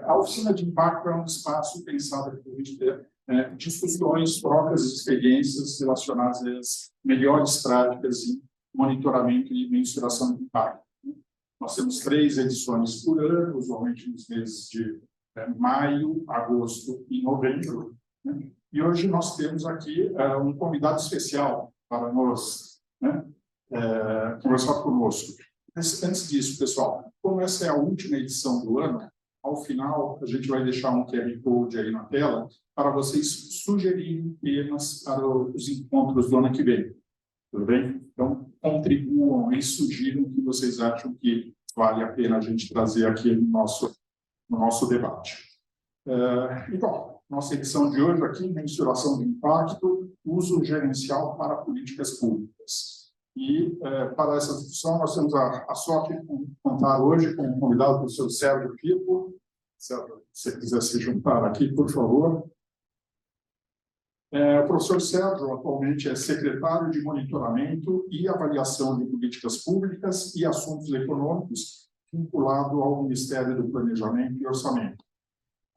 A oficina de impacto é um espaço pensado para a gente ter discussões, trocas de experiências relacionadas às melhores práticas em monitoramento e mensuração de impacto. Nós temos 3 edições por ano, usualmente nos meses de maio, agosto e novembro. E hoje nós temos aqui um convidado especial para nos conversar conosco. Antes disso, pessoal, como essa é a última edição do ano, ao final a gente vai deixar um QR Code aí na tela para vocês sugerirem temas para os encontros do ano que vem. Tudo bem? Então, contribuam e sugiram o que vocês acham que vale a pena a gente trazer aqui no nosso debate. Então, nossa edição de hoje aqui, mensuração de impacto, uso gerencial para políticas públicas. E, para essa discussão, nós temos a sorte de contar hoje com o convidado, o professor Sérgio Pipo. Sérgio, se você quiser se juntar aqui, por favor. O professor Sérgio, atualmente, é secretário de Monitoramento e Avaliação de Políticas Públicas e Assuntos Econômicos, vinculado ao Ministério do Planejamento e Orçamento.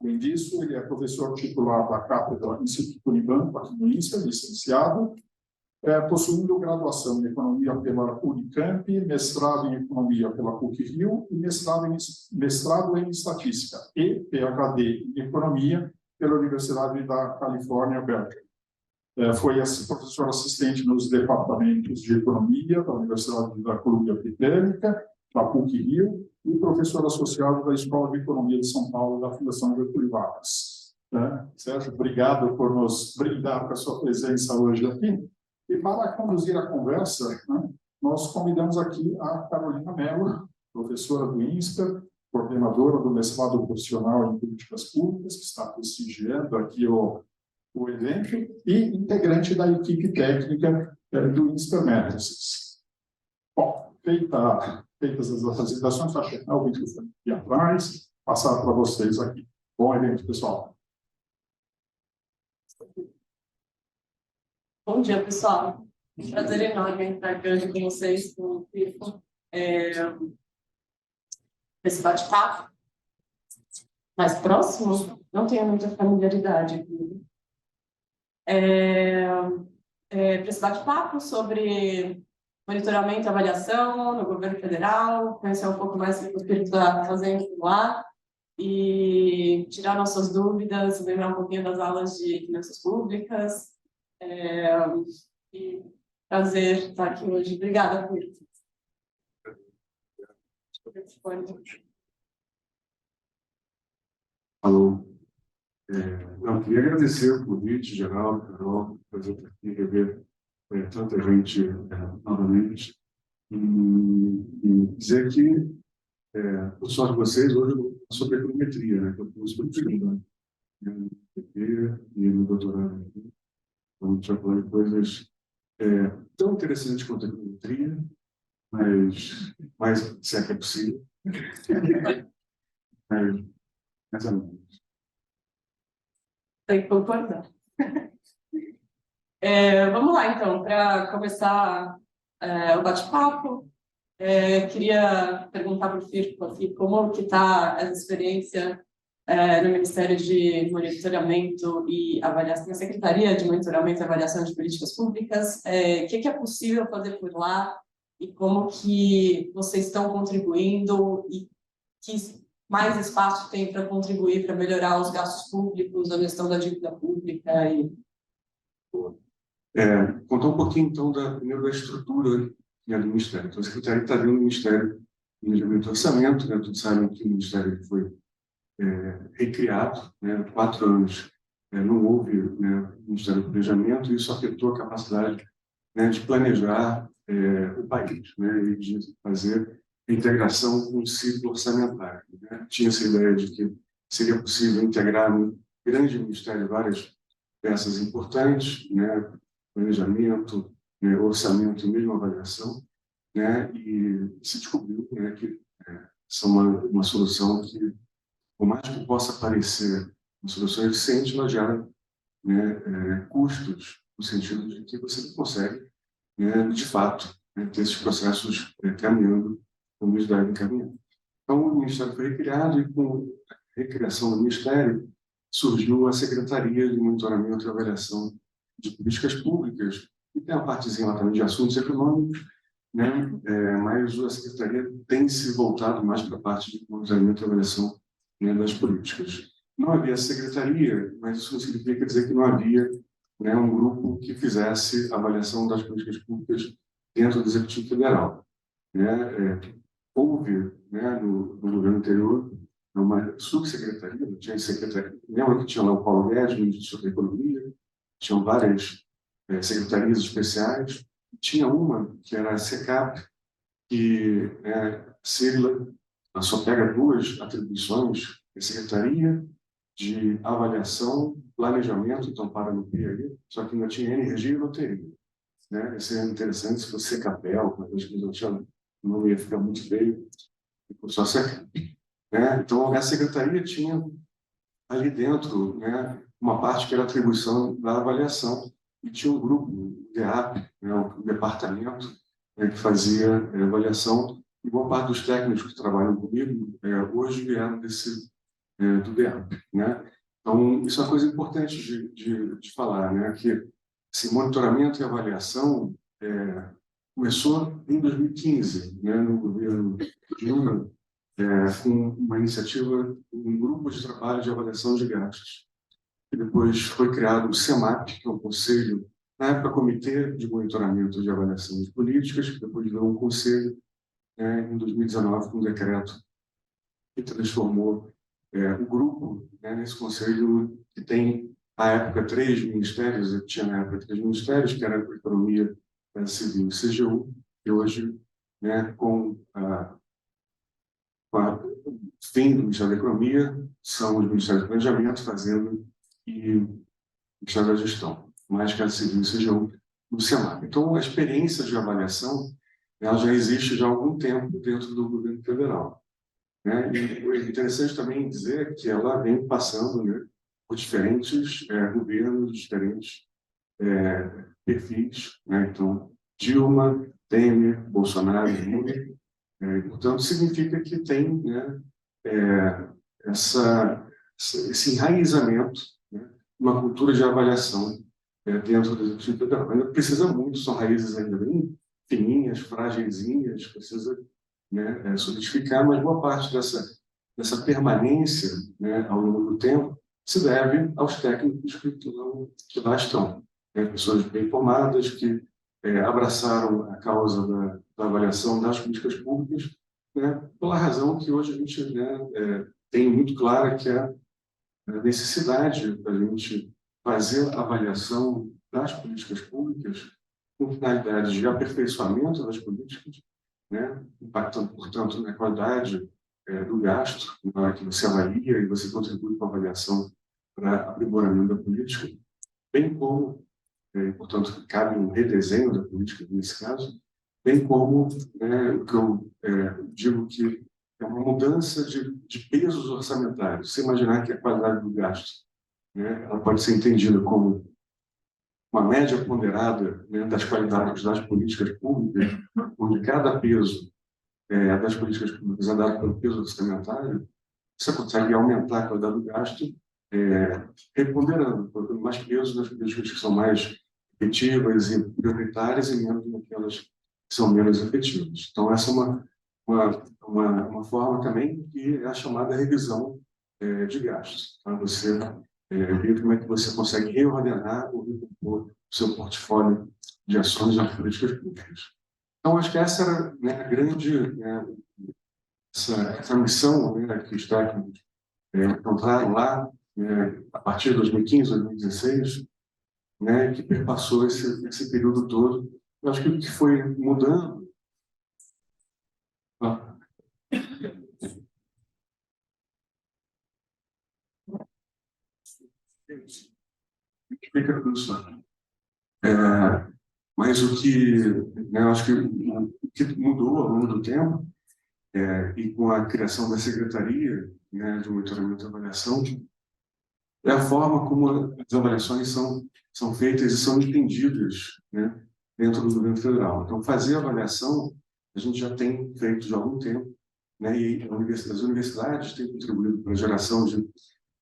Além disso, ele é professor titular da Cátedra Instituto Unibanco, aqui no INSPER, licenciado, possuindo graduação em Economia pela Unicamp, mestrado em Economia pela PUC-Rio e mestrado em Estatística e PhD em Economia pela Universidade da Califórnia, Berkeley. Foi professor assistente nos departamentos de Economia da Universidade da Colômbia Britânica, da PUC-Rio, e professor associado da Escola de Economia de São Paulo, da Fundação Getúlio Vargas. Sérgio, obrigado por nos brindar com a sua presença hoje aqui. E para conduzir a conversa, nós convidamos aqui a Carolina Mello, professora do INSPER, coordenadora do mestrado profissional em políticas públicas, que está prestigiando aqui o evento, e integrante da equipe técnica do INSPER Matrices. Bom, feitas as apresentações, para chegar o microfone aqui atrás, passar para vocês aqui. Bom evento, pessoal. Bom dia, pessoal. Um prazer enorme estar aqui hoje com vocês, com o Pipo, esse bate-papo. Mais próximo, não tenho muita familiaridade aqui. Para esse bate-papo sobre monitoramento e avaliação no governo federal, conhecer um pouco mais do que o Pipo está fazendo lá e tirar nossas dúvidas, lembrar um pouquinho das aulas de finanças públicas. E prazer estar aqui hoje. Obrigada por isso. Alô. Eu queria agradecer o convite, geral, Carol, prazer estar aqui, rever tanta gente novamente. E dizer que, por sorte de vocês, hoje eu sou sobre econometria, né, que eu fiz muito no PP e no doutorado aqui. Então, a gente vai falar de coisas tão interessantes quanto a econometria, mas se é que é possível. Mais ou menos. Tem que concordar. Vamos lá, então, para começar o bate-papo. Queria perguntar para o Firpo aqui como que está essa experiência no Ministério de Monitoramento e Avaliação, na Secretaria de Monitoramento e Avaliação de Políticas Públicas. O que é possível fazer por lá e como que vocês estão contribuindo e que mais espaço tem para contribuir para melhorar os gastos públicos, a gestão da dívida pública e... Contar um pouquinho, então, primeiro da estrutura do Ministério. Então, a Secretaria está dentro do Ministério do Planejamento e Orçamento, né? Todos sabem que o Ministério foi recriado, né? 4 anos não houve, né, Ministério do Planejamento, e isso afetou a capacidade, né, de planejar o país, né, e de fazer a integração com o ciclo orçamentário, né? Tinha essa ideia de que seria possível integrar no grande ministério várias peças importantes, né, planejamento, né, orçamento e mesmo avaliação, né, e se descobriu, né, que são uma solução que, por mais que possa parecer uma solução eficiente, ela gera, né, custos, no sentido de que você não consegue, né, de fato, né, ter esses processos caminhando como eles devem caminhar. Então, o Ministério foi recriado e, com recriação do Ministério, surgiu a Secretaria de Monitoramento e Avaliação de Políticas Públicas, e tem a partezinha lá também de assuntos econômicos, né? Mas a Secretaria tem se voltado mais para a parte de monitoramento e avaliação, né, das políticas. Não havia secretaria, mas isso não significa dizer que não havia, né, um grupo que fizesse avaliação das políticas públicas dentro do Executivo Federal. Né? Houve, né, no governo anterior, uma subsecretaria, não tinha secretaria. Lembra que tinha lá o Paulo Guedes, ministro da Economia, tinham várias secretarias especiais. Tinha uma que era a SECAP, que ela só pega duas atribuições, a Secretaria de Avaliação, Planejamento, então para no PI, só que ainda tinha energia e loteria. Né? Isso é interessante, se fosse CECAPEL, uma vez que o nome ia ficar muito feio, só SECAP. Né? Então, a Secretaria tinha ali dentro, né, uma parte que era atribuição da avaliação, e tinha um grupo, o DEAP, né, o departamento, né, que fazia avaliação, e boa parte dos técnicos que trabalham comigo hoje vieram do DEAP. Né? Então, isso é uma coisa importante de falar, né, que esse monitoramento e avaliação começou em 2015, né, no governo Dilma, com uma iniciativa, um grupo de trabalho de avaliação de gastos. E depois foi criado o CEMAP, que é um conselho, na época, Comitê de Monitoramento de Avaliação de Políticas, que depois virou um conselho, em 2019, com um decreto que transformou o grupo, né, nesse conselho que tem, à época, 3 ministérios, tinha na época 3 ministérios, que era a Economia, Civil e CGU, e hoje, né, com o fim do Ministério da Economia, são os Ministérios do Planejamento, Fazenda e o Ministério da Gestão, mais que a Civil e CGU no SEMAP. Então, a experiência de avaliação ela já existe já há algum tempo dentro do governo federal. Né? E é interessante também dizer que ela vem passando, né, por diferentes governos, diferentes perfis. Né? Então, Dilma, Temer, Bolsonaro, Lula. Portanto, significa que tem, né, esse enraizamento, né, uma cultura de avaliação dentro do Executivo Federal. Ainda precisa muito, são raízes ainda bem fininhas, frágilzinhas, precisa, né, solidificar, mas boa parte dessa permanência, né, ao longo do tempo se deve aos técnicos que lá estão. Né, pessoas bem formadas que abraçaram a causa da avaliação das políticas públicas, né, pela razão que hoje a gente, né, tem muito clara, que é a necessidade da gente fazer a avaliação das políticas públicas com finalidade de aperfeiçoamento das políticas, né, impactando, portanto, na qualidade do gasto, na hora que você avalia e você contribui com a avaliação para aprimoramento da política, bem como, portanto, cabe um redesenho da política nesse caso, bem como o que eu digo que é uma mudança de pesos orçamentários. Você imaginar que a qualidade do gasto, né, ela pode ser entendida como uma média ponderada, né, das qualidades das políticas públicas, onde cada peso das políticas públicas é dado pelo peso orçamentário, você consegue aumentar a qualidade do gasto reponderando, colocando mais peso nas políticas que são mais efetivas e prioritárias e menos naquelas que são menos efetivas. Então, essa é uma forma também que é a chamada revisão de gastos, para você ver como é que você consegue reordenar ou recompor o seu portfólio de ações e políticas públicas. Então, acho que essa era, né, a grande essa missão, né, que os técnicos encontraram lá, a partir de 2015, 2016, né, que perpassou esse período todo. Eu acho que o que foi mudando... Fica tudo só. Mas o que, né, eu acho que o que mudou ao longo do tempo, e com a criação da Secretaria, né, de Monitoramento e Avaliação, é a forma como as avaliações são feitas e são entendidas, né, dentro do governo federal. Então, fazer avaliação, a gente já tem feito de algum tempo, né, e as universidades têm contribuído para a geração de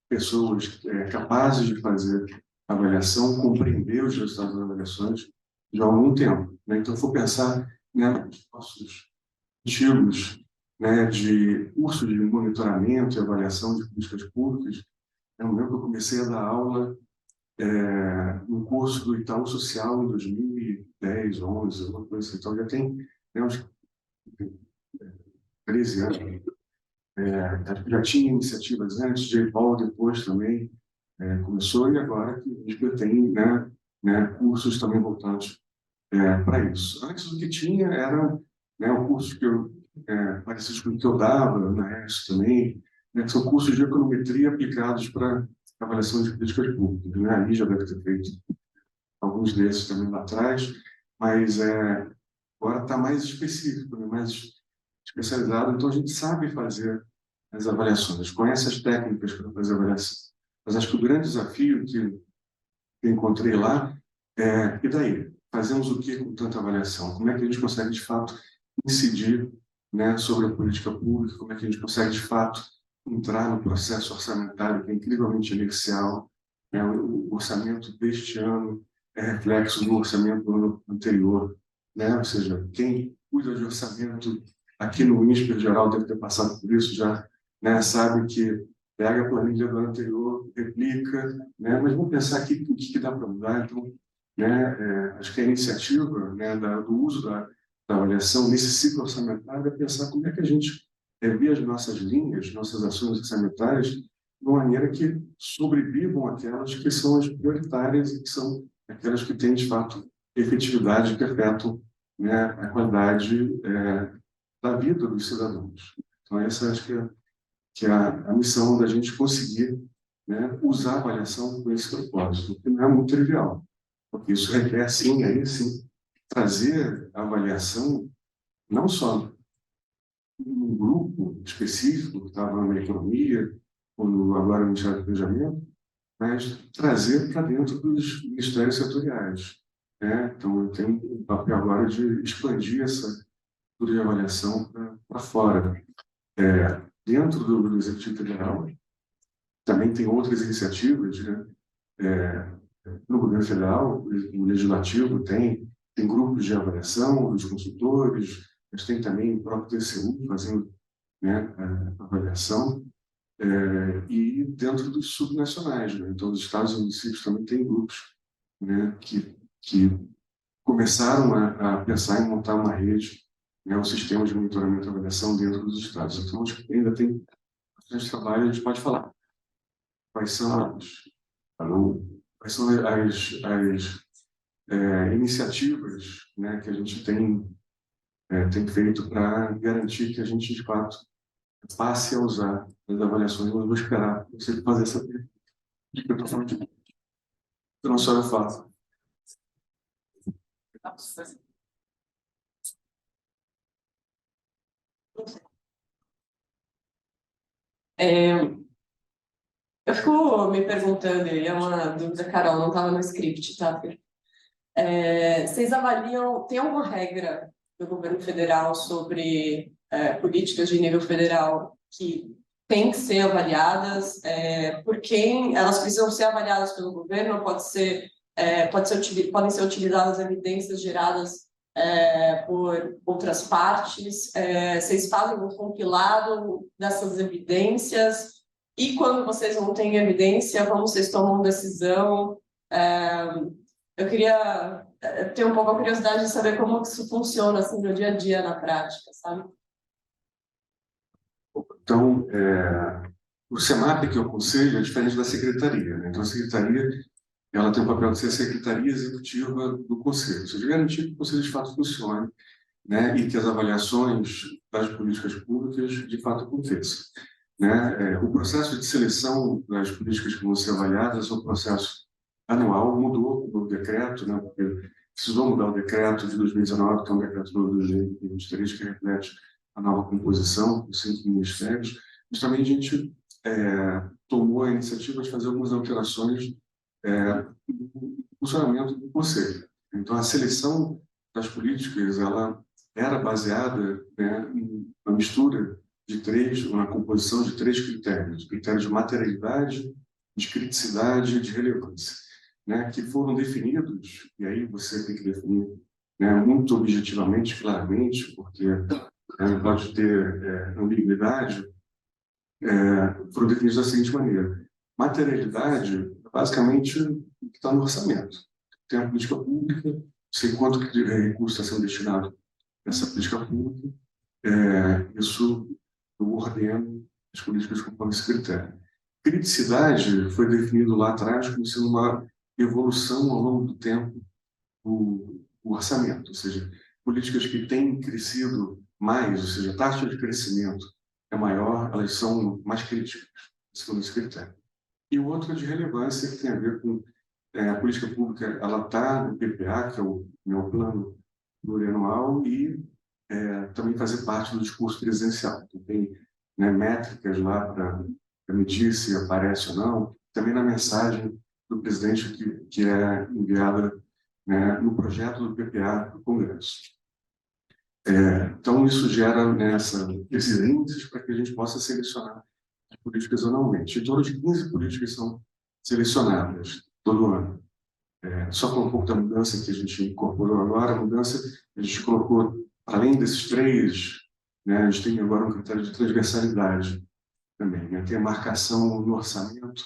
pessoas capazes de fazer avaliação, compreender os resultados das avaliações já há algum tempo, né? Então, se for pensar, né, nos nossos antigos, né, de curso de monitoramento e avaliação de políticas públicas, eu lembro que eu comecei a dar aula no curso do Itaú Social em 2010, 11, alguma coisa assim. Então, já tem, né, uns 13 anos. Já tinha iniciativas antes, J-Paul depois também começou, e agora que a gente tem, cursos também voltados para isso. Antes, o que tinha era, né, o curso que eu, parecido com o que eu dava na ESO também, né, que são cursos de econometria aplicados para avaliação de políticas públicas. Né? Ali já deve ter feito alguns desses também lá atrás, mas agora está mais específico, né, mais especializado, então a gente sabe fazer as avaliações, conhece as técnicas para fazer avaliação. Mas acho que o grande desafio que eu encontrei lá e daí? Fazemos o que com tanta avaliação? Como é que a gente consegue, de fato, incidir, né, sobre a política pública? Como é que a gente consegue, de fato, entrar no processo orçamentário, que é incrivelmente inercial? Né? O orçamento deste ano é reflexo do orçamento do ano anterior. Né? Ou seja, quem cuida de orçamento aqui no INSPER geral deve ter passado por isso já, né? Sabe que pega a planilha do ano anterior, replica, né? Mas vamos pensar aqui o que dá para mudar. Então, né, acho que a iniciativa, né, do uso da avaliação nesse ciclo orçamentário é pensar como é que a gente vê as nossas linhas, nossas ações orçamentárias, de uma maneira que sobrevivam aquelas que são as prioritárias e que são aquelas que têm, de fato, efetividade, que afetam, né, a qualidade da vida dos cidadãos. Então, essa acho que é a missão da gente conseguir, né, usar a avaliação com esse propósito, que não é muito trivial, porque isso requer, sim, aí sim, trazer a avaliação não só num grupo específico que estava na economia, ou agora no Ministério do Planejamento, mas trazer para dentro dos ministérios setoriais. Né? Então, eu tenho o papel agora de expandir essa cultura de avaliação para fora. Dentro do Executivo Federal, também tem outras iniciativas, né? No governo federal, o legislativo tem grupos de avaliação dos consultores, mas tem também o próprio TCU fazendo, né, a avaliação, e dentro dos subnacionais, né? Então, os estados e municípios também têm grupos, né, que começaram a pensar em montar uma rede, né, um sistema de monitoramento e avaliação dentro dos estados. Então, acho que ainda tem bastante trabalho, a gente pode falar quais são as iniciativas, né, que a gente tem feito para garantir que a gente, de fato, passe a usar as avaliações. Eu vou esperar você fazer essa pergunta. Eu estou falando de não só eu faço. Eu fico me perguntando, e é uma dúvida, Carol, não estava no script, tá, Fer? Vocês avaliam, tem alguma regra do governo federal sobre políticas de nível federal que têm que ser avaliadas? Por quem elas precisam ser avaliadas pelo governo? Podem ser utilizadas evidências geradas por outras partes? Vocês fazem um compilado dessas evidências? E quando vocês não têm evidência, como vocês tomam decisão? Eu queria ter um pouco a curiosidade de saber como isso funciona assim, no dia a dia, na prática, sabe? Então, o SEMAP, que é o conselho, é diferente da secretaria. Né? Então, a secretaria ela tem o papel de ser a secretaria executiva do conselho, ou seja, garantir que o conselho de fato funcione, né? E que as avaliações das políticas públicas de fato aconteçam. Né? O processo de seleção das políticas que vão ser avaliadas é um processo anual, mudou o decreto, né? Porque precisou mudar o decreto de 2019, que é um decreto novo de 2023, que reflete a nova composição dos 5 ministérios, mas também a gente tomou a iniciativa de fazer algumas alterações no funcionamento do conselho. Então, a seleção das políticas ela era baseada, né, na mistura na composição de 3 critérios: critério de materialidade, de criticidade e de relevância, né, que foram definidos, e aí você tem que definir, né, muito objetivamente, claramente, porque não pode ter ambiguidade. Foram definidos da seguinte maneira: materialidade, basicamente, o que está no orçamento. Tem a política pública, sei quanto que de recurso está sendo destinado a essa política pública, isso eu ordeno as políticas conforme esse critério. Criticidade foi definido lá atrás como sendo uma evolução ao longo do tempo do orçamento, ou seja, políticas que têm crescido mais, ou seja, a taxa de crescimento é maior, elas são mais críticas, segundo esse critério. E o outro é de relevância, que tem a ver com a política pública, ela está no PPA, que é o meu plano plurianual, e também fazer parte do discurso presidencial. Então, tem, né, métricas lá para medir se aparece ou não, também na mensagem do presidente que é enviada, né, no projeto do PPA para o Congresso. Então, isso gera, né, esses índices para que a gente possa selecionar as políticas anualmente. Em torno de 15 políticas são selecionadas todo ano. Só com um pouco da mudança que a gente incorporou agora, a mudança, a gente colocou, além desses 3, né, a gente tem agora um critério de transversalidade também, né? Tem a marcação no orçamento,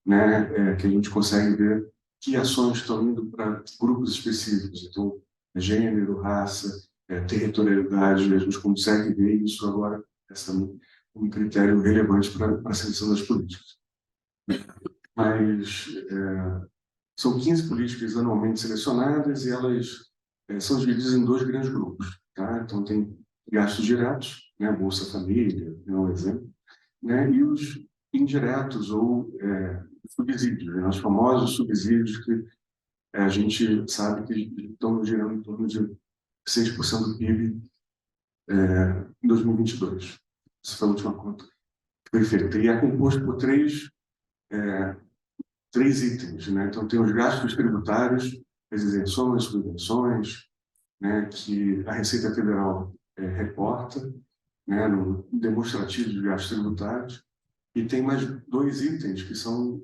né, que a gente consegue ver que ações estão indo para grupos específicos, então gênero, raça, territorialidade, a gente consegue ver isso agora, um critério relevante para a seleção das políticas. Mas são 15 políticas anualmente selecionadas e elas são divididas em 2 grandes grupos, tá? Então tem gastos diretos, né, Bolsa Família, é um exemplo, né, e os indiretos ou subsídios, né, os famosos subsídios que a gente sabe que estão girando em torno de 6% do PIB em 2022. Essa foi a última conta que foi feita. E é composto por 3 itens, né? Então tem os gastos tributários, as isenções, subvenções, né, que a Receita Federal reporta, né, no demonstrativo de gastos tributários, e tem mais 2 itens que são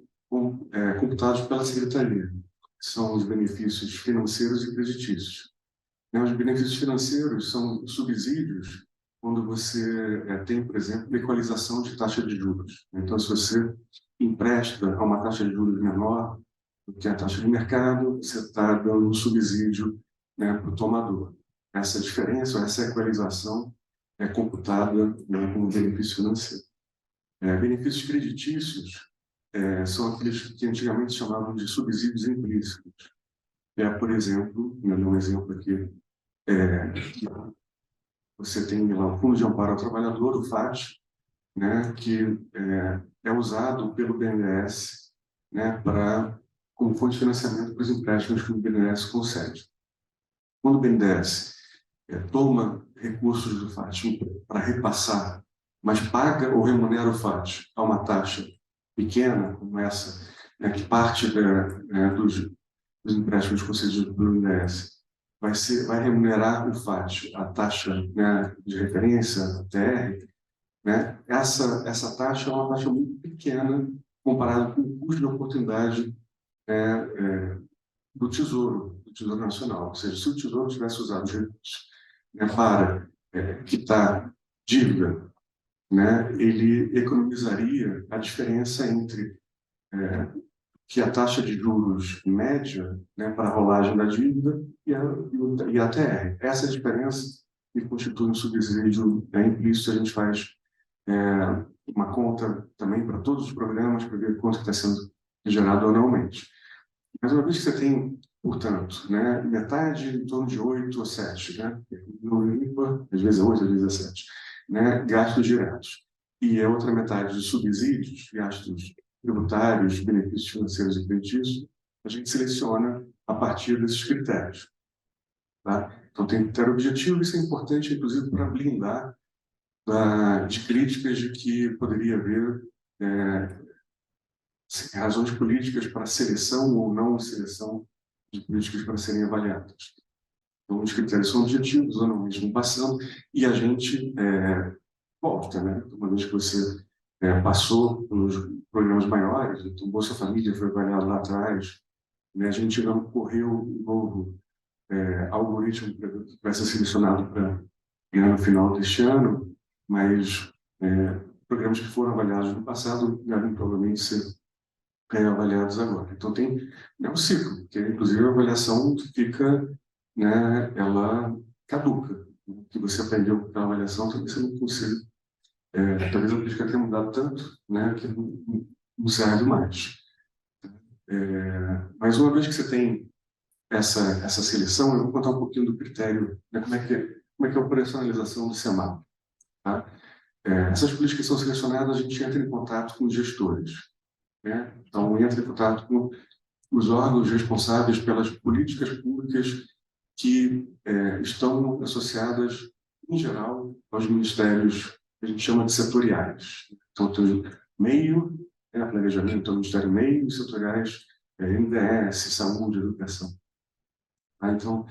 computados pela Secretaria, que são os benefícios financeiros e creditícios. Os benefícios financeiros são subsídios quando você tem, por exemplo, equalização de taxa de juros. Então, se você empresta a uma taxa de juros menor do que a taxa de mercado, você está dando um subsídio, né, para o tomador. Essa diferença, essa equalização é computada, né, como benefício financeiro. Benefícios creditícios são aqueles que antigamente chamavam de subsídios implícitos. Por exemplo, vou dar um exemplo aqui, você tem lá o Fundo de Amparo ao Trabalhador, o FAT, né, que é usado pelo BNDES, né, como fonte de financiamento para os empréstimos que o BNDES concede. Quando o BNDES toma recursos do FAT para repassar, mas paga ou remunera o FAT a uma taxa pequena, como essa, né, que parte dos empréstimos concedidos pelo BNDES vai remunerar o FAT, a taxa, né, de referência, a TR, né? Essa taxa é uma taxa muito pequena comparada com o custo de oportunidade do Tesouro Nacional. Ou seja, se o Tesouro tivesse usado os recursos, né, para quitar dívida, né, ele economizaria a diferença entre que a taxa de juros média, né, para a rolagem da dívida e a TR. Essa é a diferença que constitui um subsídio implícito. A gente faz uma conta também para todos os programas para ver quanto está sendo gerado anualmente. Mas uma vez que você tem, portanto, né, metade em torno de 8 ou 7, né, no IVA, às vezes é 8, às vezes é 7, né, gastos diretos. E a outra metade de subsídios, gastos tributários, benefícios financeiros e creditícios, a gente seleciona a partir desses critérios. Tá? Então, tem critério objetivo, isso é importante, inclusive, para blindar de críticas de que poderia haver razões políticas para seleção ou não seleção de políticas para serem avaliadas. Então, os critérios são objetivos, anualmente vão passando, e a gente volta, né? Uma vez que você passou pelos programas maiores, então Bolsa Família foi avaliado lá atrás, né? A gente não correu um novo algoritmo que vai ser selecionado para ganhar no final deste ano, mas programas que foram avaliados no passado devem provavelmente ser reavaliados agora. Então tem um ciclo, que inclusive a avaliação fica, né, ela caduca. O que você aprendeu com a avaliação talvez você não consiga. Talvez a política tenha mudado tanto, né, que não serve mais. Mas uma vez que você tem essa seleção, eu vou contar um pouquinho do critério, né, como é que é a operacionalização do SEMAP. Tá? Essas políticas são selecionadas, a gente entra em contato com os gestores. Né? Então, entra em contato com os órgãos responsáveis pelas políticas públicas que estão associadas, em geral, aos ministérios que a gente chama de setoriais. Então, tem meio, planejamento, então, Ministério Meio, e setoriais, NDS, Saúde, Educação. Tá? Então,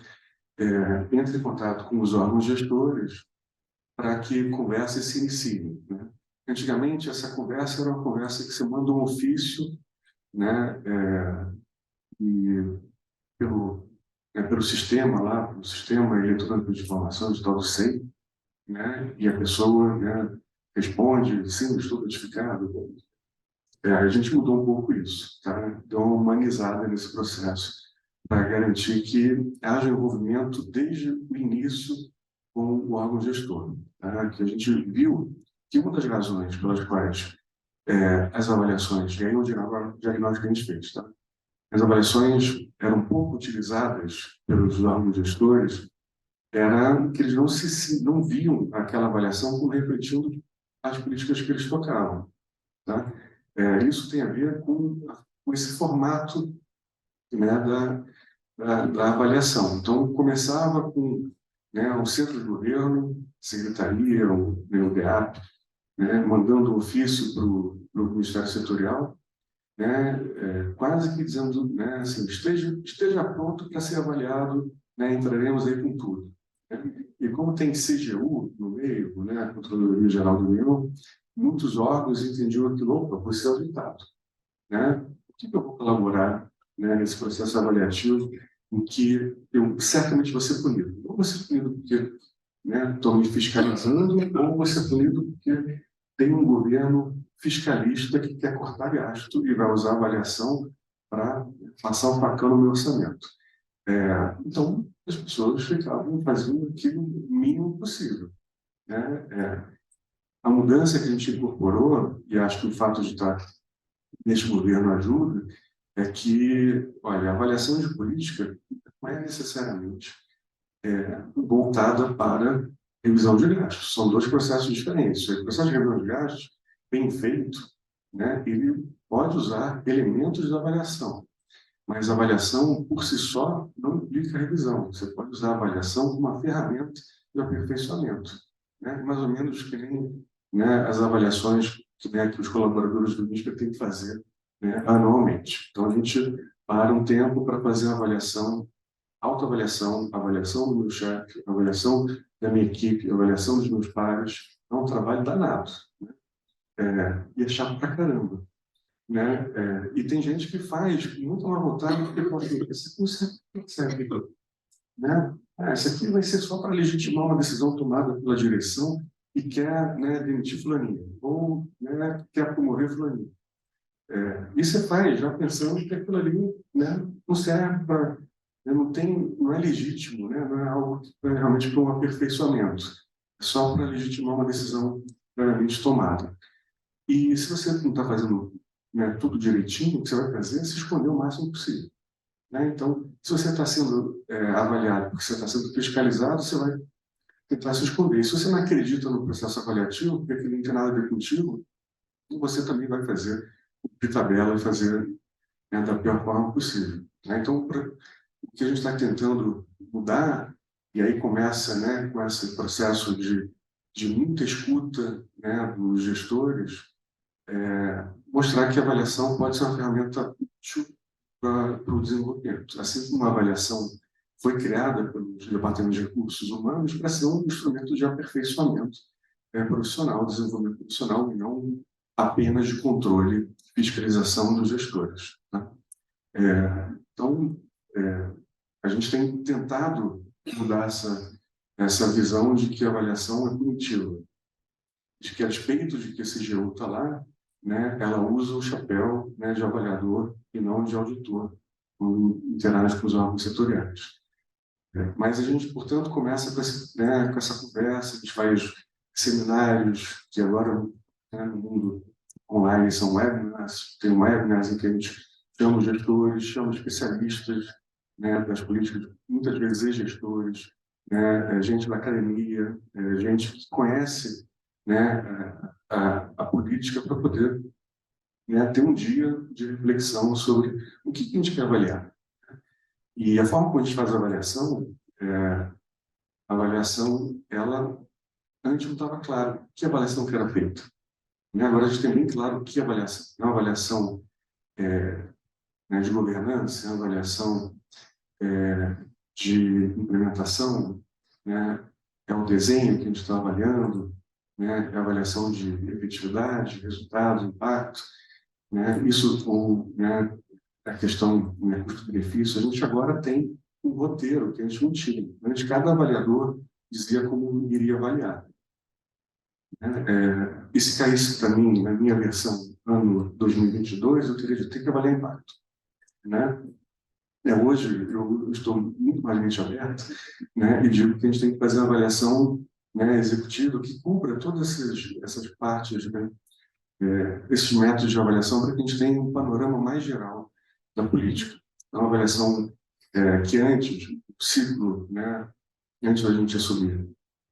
entre em contato com os órgãos gestores para que conversas se iniciem. Né? Antigamente, essa conversa era uma conversa que você manda um ofício, né, e pelo sistema lá, pelo sistema eletrônico de informações, tal do SEI, né, e a pessoa, né, responde, sim, estou notificado. A gente mudou um pouco isso, tá? Deu uma humanizada nesse processo para garantir que haja envolvimento desde o início com o órgão gestor. Tá? Que a gente viu que uma das razões pelas quais as avaliações, e aí o diagnóstico que a gente fez, tá? As avaliações eram pouco utilizadas pelos órgãos gestores, era que eles não viam aquela avaliação como refletindo as políticas que eles tocavam. Tá? Isso tem a ver com esse formato, né, da avaliação. Então, começava com, né, o centro de governo, secretaria, o DEAP, né, mandando um ofício para o Ministério Setorial, né, quase que dizendo, né, assim, esteja pronto para ser avaliado, né, entraremos aí com tudo. Né? E como tem CGU no meio, né, a Controladoria Geral da União, muitos órgãos entendiam aquilo, opa, vou ser auditado. Né? O que eu vou colaborar, né, nesse processo avaliativo em que eu certamente vou ser punido? Ou vou ser punido porque, né, estão me fiscalizando, ou vou ser punido porque tem um governo fiscalista que quer cortar gasto e vai usar a avaliação para passar um facão no meu orçamento. Então, as pessoas ficavam fazendo aquilo o mínimo possível. Né? A mudança que a gente incorporou, e acho que o fato de estar neste governo ajuda, é que, olha, a avaliação de política não é necessariamente voltada para revisão de gastos. São dois processos diferentes. O processo de revisão de gastos, bem feito, né, ele pode usar elementos da avaliação, mas a avaliação, por si só, não implica revisão. Você pode usar a avaliação como uma ferramenta de aperfeiçoamento. Né? Mais ou menos que nem, né, as avaliações que os colaboradores do MISPA têm que fazer, né, anualmente. Então, a gente para um tempo para fazer a avaliação, autoavaliação, avaliação do meu chefe, avaliação da minha equipe, avaliação dos meus pares. É um trabalho danado. Né? E é chato pra caramba. Né? E tem gente que faz muito má vontade porque pode dizer, isso não serve. Né? Isso aqui vai ser só para legitimar uma decisão tomada pela direção e quer, né, demitir fulaninho, ou, né, quer promover fulaninho. E você faz já pensando que aquilo ali, né, não serve para... Não é legítimo, né? Não é algo que é realmente para um aperfeiçoamento. É só para legitimar uma decisão previamente tomada. E se você não está fazendo, né, tudo direitinho, o que você vai fazer é se esconder o máximo possível. Né? Então, se você está sendo avaliado porque você está sendo fiscalizado, você vai tentar se esconder. E se você não acredita no processo avaliativo, porque aquilo não tem nada a ver contigo, você também vai fazer de tabela e fazer, né, da pior forma possível. Né? Então, o que a gente está tentando mudar, e aí começa, né, com esse processo de muita escuta, né, dos gestores, mostrar que a avaliação pode ser uma ferramenta útil para o desenvolvimento. Assim como a avaliação foi criada pelos departamentos de recursos humanos para ser um instrumento de aperfeiçoamento profissional, desenvolvimento profissional, e não apenas de controle e fiscalização dos gestores. Tá? Então, a gente tem tentado mudar essa visão de que a avaliação é punitiva, de que, a despeito de que a CGU está lá, né, ela usa o chapéu, né, de avaliador e não de auditor, quando interage com os órgãos setoriais. Mas a gente, portanto, começa com essa conversa, a gente faz seminários, que agora, né, no mundo online são webinars, tem webinars em que a gente chama os gestores, chama especialistas, né, das políticas, muitas vezes ex-gestores, né, gente da academia, gente que conhece, né, a política para poder, né, ter um dia de reflexão sobre o que a gente quer avaliar. E a forma como a gente faz a avaliação, ela antes não estava claro que avaliação que era feita. E agora a gente tem bem claro que avaliação. É uma avaliação né, de governança, é uma avaliação de implementação, né, é o desenho que a gente está avaliando, né, é a avaliação de efetividade, resultado, impacto, né, isso, ou, né, a questão, né, custo-benefício. A gente agora tem um roteiro que a gente não tinha. Antes, cada avaliador dizia como iria avaliar. E se caísse para mim, na minha versão, ano 2022, eu teria de ter que avaliar impacto. Né? Hoje, eu estou muito mais mente aberta, né, e digo que a gente tem que fazer uma avaliação, né, executiva que cubra todas essas partes, né, esses métodos de avaliação, para que a gente tenha um panorama mais geral da política. Então, uma avaliação que antes, o ciclo, né, antes da gente assumir,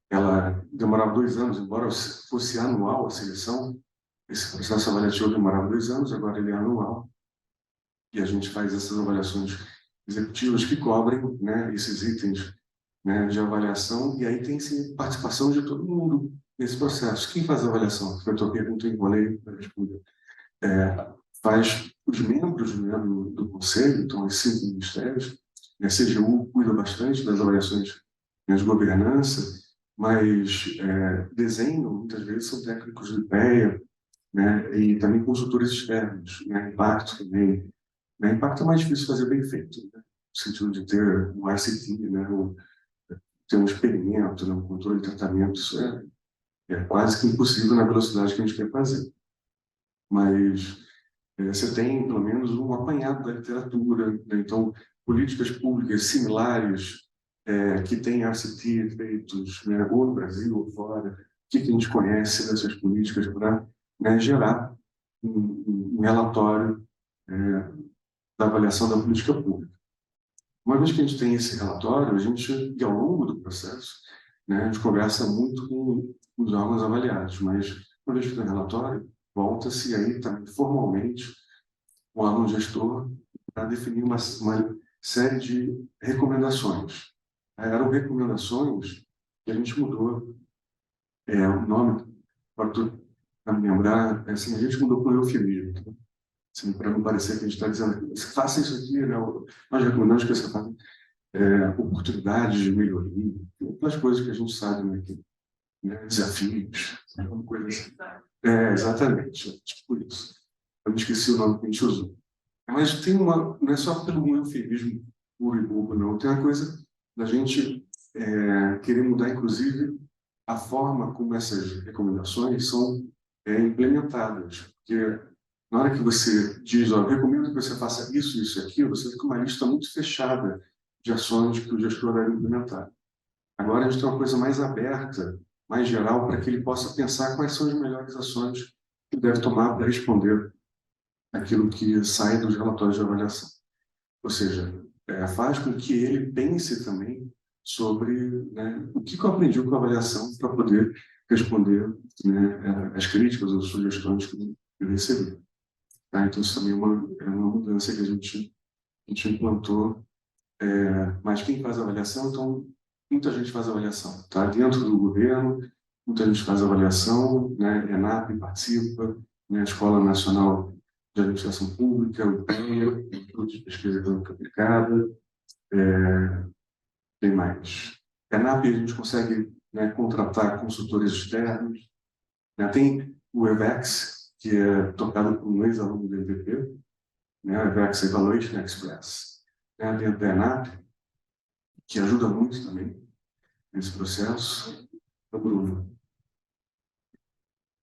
ela demorava 2 anos, embora fosse anual a seleção, esse processo avaliativo demorava 2 anos, agora ele é anual, e a gente faz essas avaliações executivas que cobrem, né, esses itens, né, de avaliação, e aí tem sim participação de todo mundo nesse processo. Quem faz a avaliação? Foi a tua pergunta, enrolei para responder. Faz os membros, né, do conselho, então os 5 ministérios, a CGU cuida bastante das avaliações, né, de governança, mas desenho, muitas vezes, são técnicos do IPEA, né, e também consultores externos, né, impacto também. Né, impacto é mais difícil fazer bem feito, né, no sentido de ter um ICT, né, ter um experimento, né, um controle de tratamento, isso é quase que impossível na velocidade que a gente quer fazer. Mas você tem, pelo menos, um apanhado da literatura, né? Então, políticas públicas similares que têm RCT feitos, né, ou no Brasil ou fora, o que a gente conhece dessas políticas para, né, gerar um relatório da avaliação da política pública. Uma vez que a gente tem esse relatório, a gente, e ao longo do processo, né, a gente conversa muito com os órgãos avaliados, mas uma vez que tem o relatório, volta-se aí também formalmente o órgão gestor para definir uma série de recomendações. Eram recomendações que a gente mudou o nome, para me lembrar, assim, a gente mudou para o eufemismo, tá? Assim, para não parecer que a gente está dizendo faça isso aqui, né? Nós recomendamos que você faça oportunidades de melhoria, outras coisas que a gente sabe, né? Desafios, alguma coisa assim. Exatamente, tipo isso. Eu me esqueci o nome que a gente usou. Mas tem não é só pelo eufemismo puro e bobo, não. Tem uma coisa da gente querer mudar, inclusive, a forma como essas recomendações são implementadas. Porque na hora que você diz, ó, recomendo que você faça isso, isso e aquilo, você fica uma lista muito fechada de ações que o gestor deve implementar. Agora a gente tem uma coisa mais aberta, mais geral, para que ele possa pensar quais são as melhores ações que ele deve tomar para responder aquilo que sai dos relatórios de avaliação. Ou seja, faz com que ele pense também sobre, né, o que eu aprendi com a avaliação para poder responder, né, as críticas ou sugestões que eu recebi. Tá? Então, isso também é uma mudança que a gente implantou. Mas quem faz a avaliação, então, muita gente faz avaliação. Tá? Dentro do governo, muita gente faz avaliação, né? ENAP participa, né? A Escola Nacional de Administração Pública, o IPEA, o Instituto de Pesquisa Econômica Aplicada. Tem mais. ENAP, a gente consegue, né, contratar consultores externos, né? Tem o EVEX, que é tocado por um ex-aluno do MPP, né? O EVEX Evaluation Express. Tem a PENAP, que ajuda muito também nesse processo. O Bruno.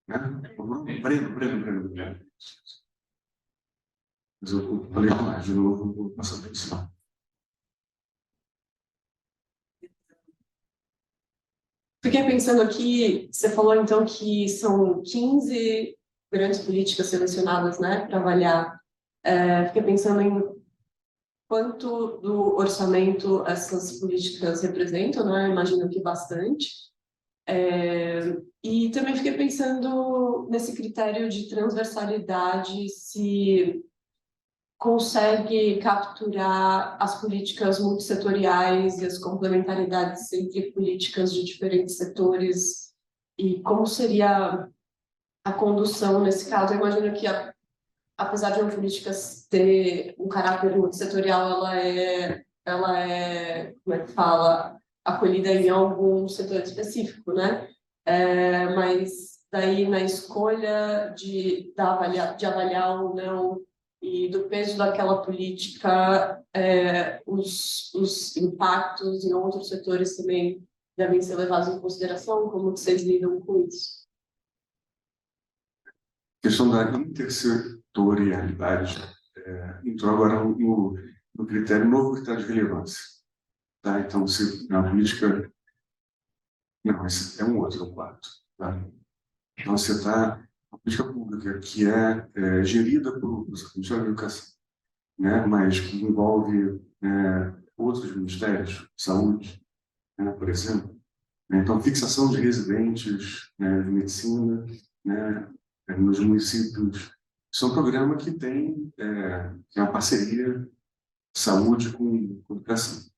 Né? O Bruno, Breno. Mas eu falei demais, de novo, vou passar por cima. Fiquei pensando aqui, você falou então que são 15 grandes políticas selecionadas, né, para avaliar. Fiquei pensando em quanto do orçamento essas políticas representam, né? Imagino que bastante. E também fiquei pensando nesse critério de transversalidade, se consegue capturar as políticas multissetoriais e as complementaridades entre políticas de diferentes setores e como seria a condução nesse caso. Eu imagino que, apesar de uma política ter um caráter multissetorial, ela é, como é que fala, acolhida em algum setor específico, né? Mas daí na escolha de avaliar ou não e do peso daquela política, os impactos em outros setores também devem ser levados em consideração. Como vocês lidam com isso? A questão da intersetorialidade entrou agora no critério, novo critério de relevância. Tá? Então, se na política... Não, esse é um outro, é o quarto. Tá? Então, você está... A política pública que é gerida por Ministério da Educação, né? Mas que envolve outros ministérios, saúde, né? Por exemplo. Então, fixação de residentes, né, de medicina, né, nos municípios. Isso é um programa que tem uma parceria saúde com educação.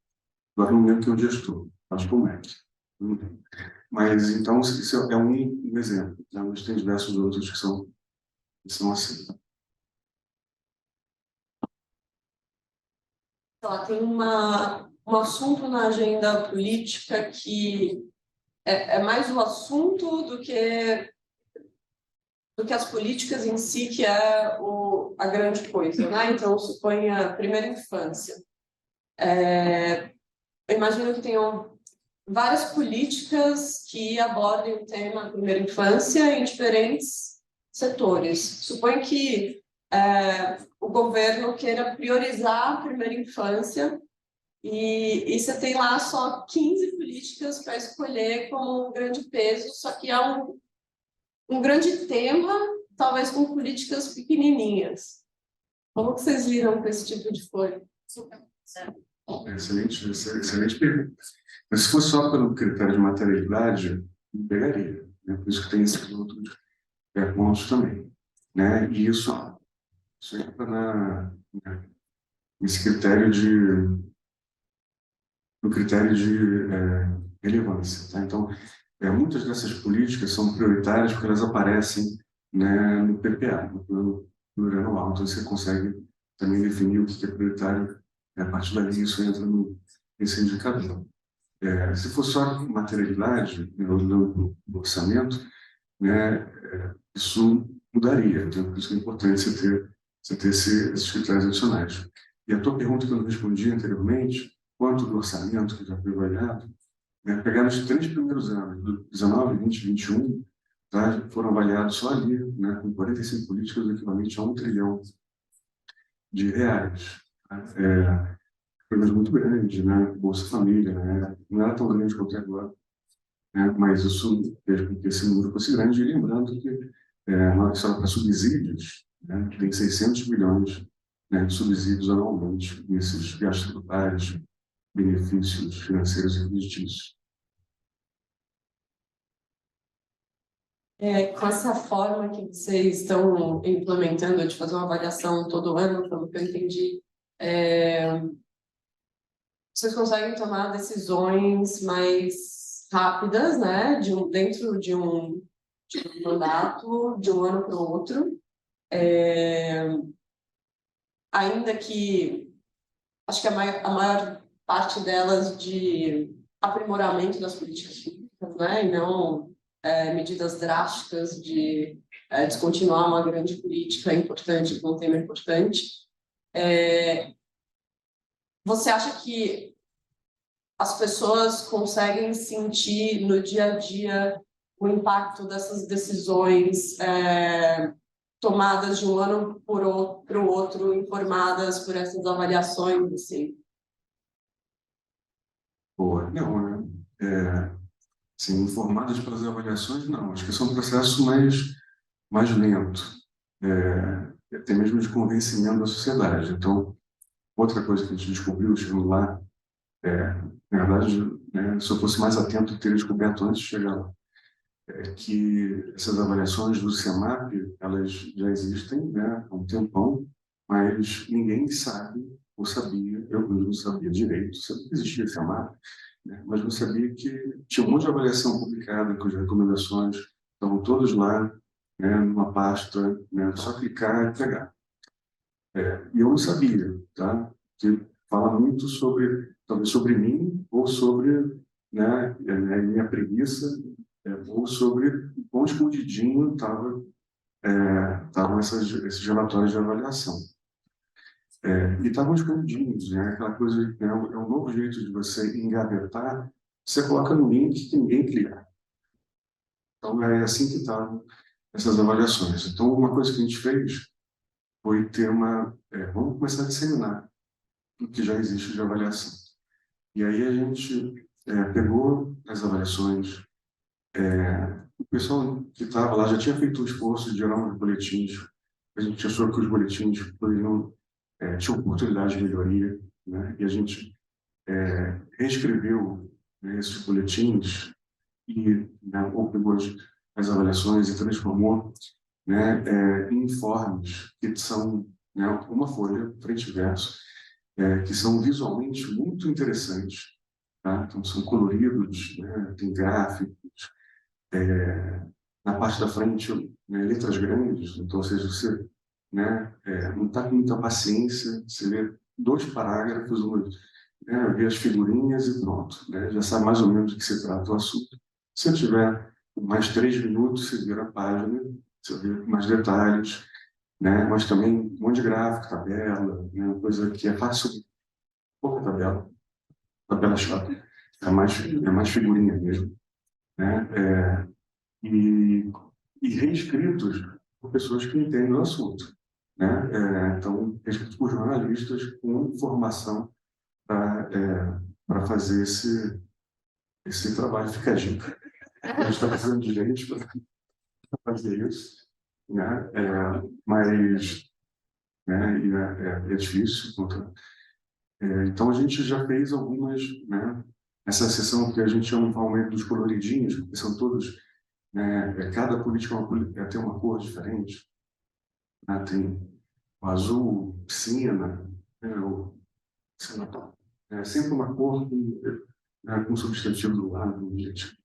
Agora não lembro que eu estou, acho que é o MEC. Mas, então, isso é um exemplo. Né? Mas tem diversos outros que são assim. Tem um assunto na agenda política que é mais o assunto do que as políticas em si, que é a grande coisa, né? Então, suponha a primeira infância. Eu imagino que tenham várias políticas que abordem o tema primeira infância em diferentes setores. Suponho que o governo queira priorizar a primeira infância e você tem lá só 15 políticas para escolher como um grande peso, só que é um grande tema, talvez com políticas pequenininhas. Como que vocês lidam com esse tipo de coisa? Excelente pergunta. Mas se fosse só pelo critério de materialidade, não pegaria. Né? Por isso que tem esses outros pontos também. Né? E isso entra nesse critério no critério de relevância. Tá? Então, muitas dessas políticas são prioritárias porque elas aparecem, né, no PPA, no Plano Plurianual. Então, você consegue também definir o que é prioritário, e a partir dali isso entra nesse indicador. Se for só materialidade, né, no orçamento, né, isso mudaria. Então, por isso que é importante você ter esses critérios adicionais. E a tua pergunta que eu não respondi anteriormente, quanto do orçamento que já foi avaliado, pegaram os 3 primeiros anos, do 19, 20, 21, tá, foram avaliados só ali, né, com 45 políticas, equivalente a R$ 1 trilhão. Tá? Programa muito grande, né, Bolsa Família, né, não era tão grande quanto é agora, né, mas isso fez com que esse número fosse grande, e lembrando que na hora para subsídios, né, tem 600 milhões, né, de subsídios anualmente nesses gastos tributários, benefícios financeiros e creditícios. Com essa forma que vocês estão implementando de fazer uma avaliação todo ano, pelo que eu entendi, vocês conseguem tomar decisões mais rápidas, né, dentro de um mandato, de um ano para o outro, ainda que acho que a maior parte delas de aprimoramento das políticas públicas, né, e não medidas drásticas de descontinuar uma grande política importante, um tema importante. Você acha que as pessoas conseguem sentir no dia a dia o impacto dessas decisões tomadas de um ano para o outro, informadas por essas avaliações, assim? Boa. Não, sim, informadas pelas avaliações, não. Acho que esse é um processo mais lento, até mesmo de convencimento da sociedade. Então, outra coisa que a gente descobriu chegando lá, na verdade, né, se eu fosse mais atento, eu teria descoberto antes de chegar lá, que essas avaliações do CEMAP, elas já existem, né, há um tempão, mas ninguém sabe ou sabia, eu não sabia direito, sabia que existia CEMAP, né, mas não sabia que tinha um monte de avaliação publicada com as recomendações, estavam todos lá, né, numa pasta, né, só clicar e pegar. E eu não sabia, tá? Que fala muito sobre, talvez sobre mim, ou sobre, né, a minha preguiça, ou sobre o quão escondidinho estavam esses relatórios de avaliação. E estavam escondidinhos, né? Aquela coisa, né, é um novo jeito de você engavetar, você coloca no link que ninguém clica. Então, é assim que estavam essas avaliações. Então, uma coisa que a gente fez foi ter vamos começar a disseminar o que já existe de avaliação. E aí a gente pegou as avaliações, o pessoal que estava lá já tinha feito o esforço de gerar uns boletins, a gente achou que os boletins tinham oportunidade de melhoria, né? E a gente reescreveu, né, esses boletins e, né, ou pegou as avaliações e transformou, né, em informes que são, né, uma folha, frente e verso, que são visualmente muito interessantes, tá? Então, são coloridos, né, tem gráficos, na parte da frente, né, letras grandes, então, ou seja, você, né, não está com muita paciência, você lê 2 parágrafos, vê as figurinhas e pronto, né, já sabe mais ou menos do que se trata o assunto. Se eu tiver mais 3 minutos, você vira a página, você vê mais detalhes, né, mas também um monte de gráfico, tabela, né, uma coisa que é fácil, pouca tabela chata, é mais figurinha mesmo, né, e reescritos por pessoas que entendem o assunto, né, então, reescritos por jornalistas com formação para fazer esse trabalho. Fica a dica. A gente está precisando de gente para fazer isso, né, mas, né, é difícil. Então, a gente já fez algumas, né, essa sessão que a gente chama informalmente dos coloridinhos, que são todos, né, cada política tem uma cor diferente, né, tem o azul, piscina, né, sempre uma cor com substantivo do lado, gente.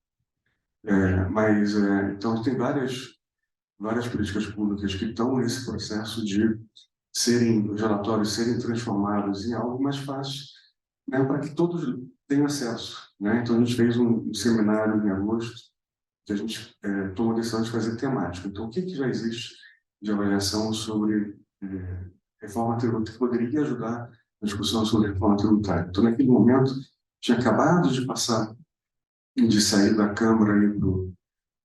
Então, tem várias políticas públicas que estão nesse processo de os relatórios serem transformados em algo mais fácil, né, para que todos tenham acesso, né? Então, a gente fez um seminário em agosto, que a gente tomou a decisão de fazer temático. Então, o que já existe de avaliação sobre reforma tributária, que poderia ajudar na discussão sobre reforma tributária? Então, naquele momento, tinha acabado de sair da Câmara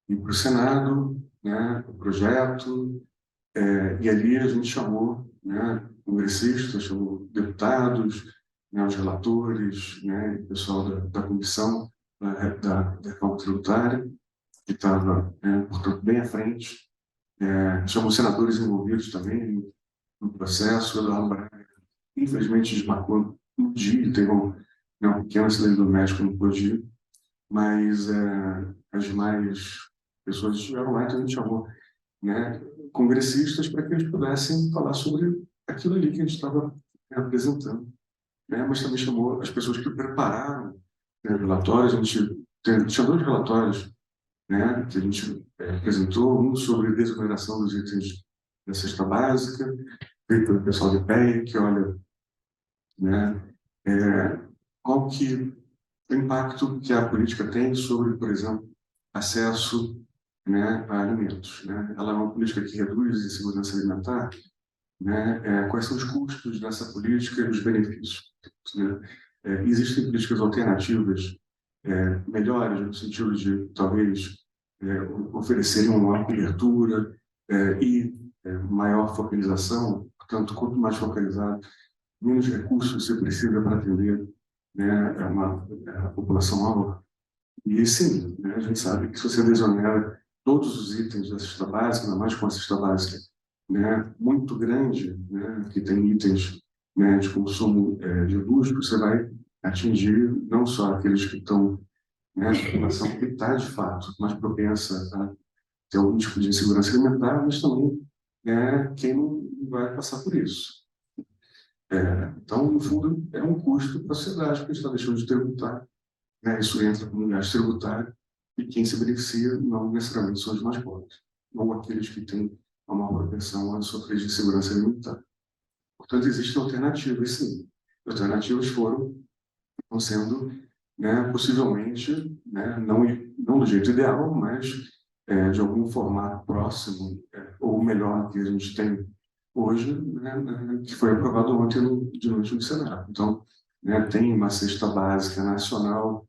e para o Senado, né, o projeto, e ali a gente chamou, né, congressistas, chamou deputados, né, os relatores, né, o pessoal da comissão da reforma tributária, que estava, portanto, bem à frente, chamou senadores envolvidos também no processo. O Eduardo Braga, infelizmente, desmarcou no dia, teve um pequeno acidente doméstico, não pôde ir, mas as demais pessoas estiveram lá, então a gente chamou, né, congressistas para que eles pudessem falar sobre aquilo ali que a gente estava apresentando, né, mas também chamou as pessoas que prepararam, né, relatórios. A gente tinha 2 relatórios, né, que a gente apresentou, um sobre desoneração dos itens da cesta básica, feito pelo pessoal de PEA, que olha, né, qual que o impacto que a política tem sobre, por exemplo, acesso né, a alimentos, né? Ela é uma política que reduz a insegurança alimentar, né? Quais são os custos dessa política e os benefícios, né? Existem políticas alternativas melhores no sentido de talvez oferecerem uma maior cobertura maior focalização. Portanto, quanto mais focalizado, menos recursos você precisa para atender, né, a população alvo. E sim, né, a gente sabe que se você desonera todos os itens da cesta básica, ainda mais com a cesta básica, né, muito grande, né, que tem itens, né, de consumo de luxo, você vai atingir não só aqueles que estão, né, a população que está de fato mais propensa a ter algum tipo de insegurança alimentar, mas também quem não vai passar por isso. Então, no fundo, é um custo para a sociedade, porque a gente está deixando de tributar, né? Isso entra como um gasto tributário, e quem se beneficia não necessariamente são os mais pobres, ou aqueles que têm uma maior propensão a sofrer de insegurança alimentar. Portanto, existem alternativas, sim. Alternativas estão sendo, né, possivelmente, né, não do jeito ideal, mas de algum formato próximo, ou melhor que a gente tem hoje, né, que foi aprovado ontem de noite no Senado. Então, né, tem uma cesta básica nacional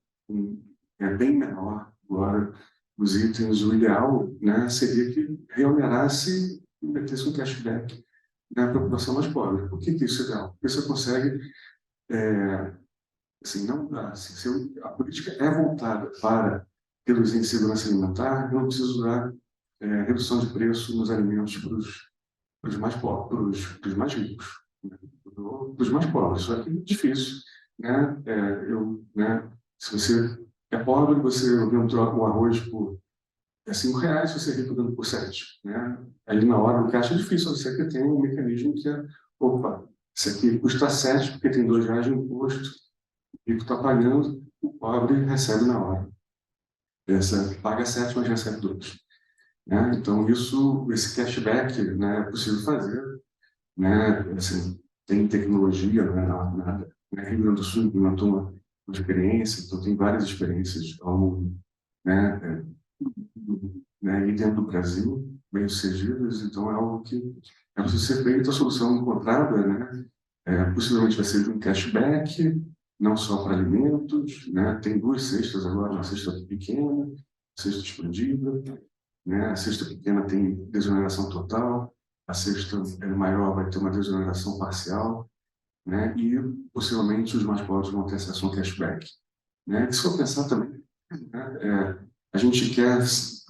bem menor. Agora, os itens, o ideal, né, seria que reonerasse e metesse um cashback, né, para a população mais pobre. Por que isso é ideal? Porque você consegue, assim, não dá, assim, se a política é voltada para reduzir a insegurança alimentar, eu não preciso dar redução de preço nos alimentos para os mais pobres, para os mais ricos, né? Para os mais pobres. Só que é difícil, né? Né? Se você é pobre, você vende o arroz por R$ 5, você é rico dando por 7, né? Ali na hora, no caixa é difícil, você que tem um mecanismo que é, opa, isso aqui custa 7 porque tem R$ 2 de imposto, o rico está pagando, o pobre recebe na hora. Paga 7, mas recebe 2. Né? Então, esse cashback, né, é possível fazer, né? Assim, tem tecnologia, não é nada. Né? Rio Grande do Sul implementou uma experiência, então tem várias experiências ao mundo, né? E dentro do Brasil, bem sucedidas, então é algo que é preciso ser feito. A solução encontrada, né? Possivelmente vai ser de um cashback, não só para alimentos, né? Tem 2 cestas agora, uma cesta pequena, cesta expandida, né? A cesta pequena tem desoneração total, a cesta maior vai ter uma desoneração parcial, né? E possivelmente os mais pobres vão ter acesso a um cashback, né? Se for pensar também, né? A gente quer,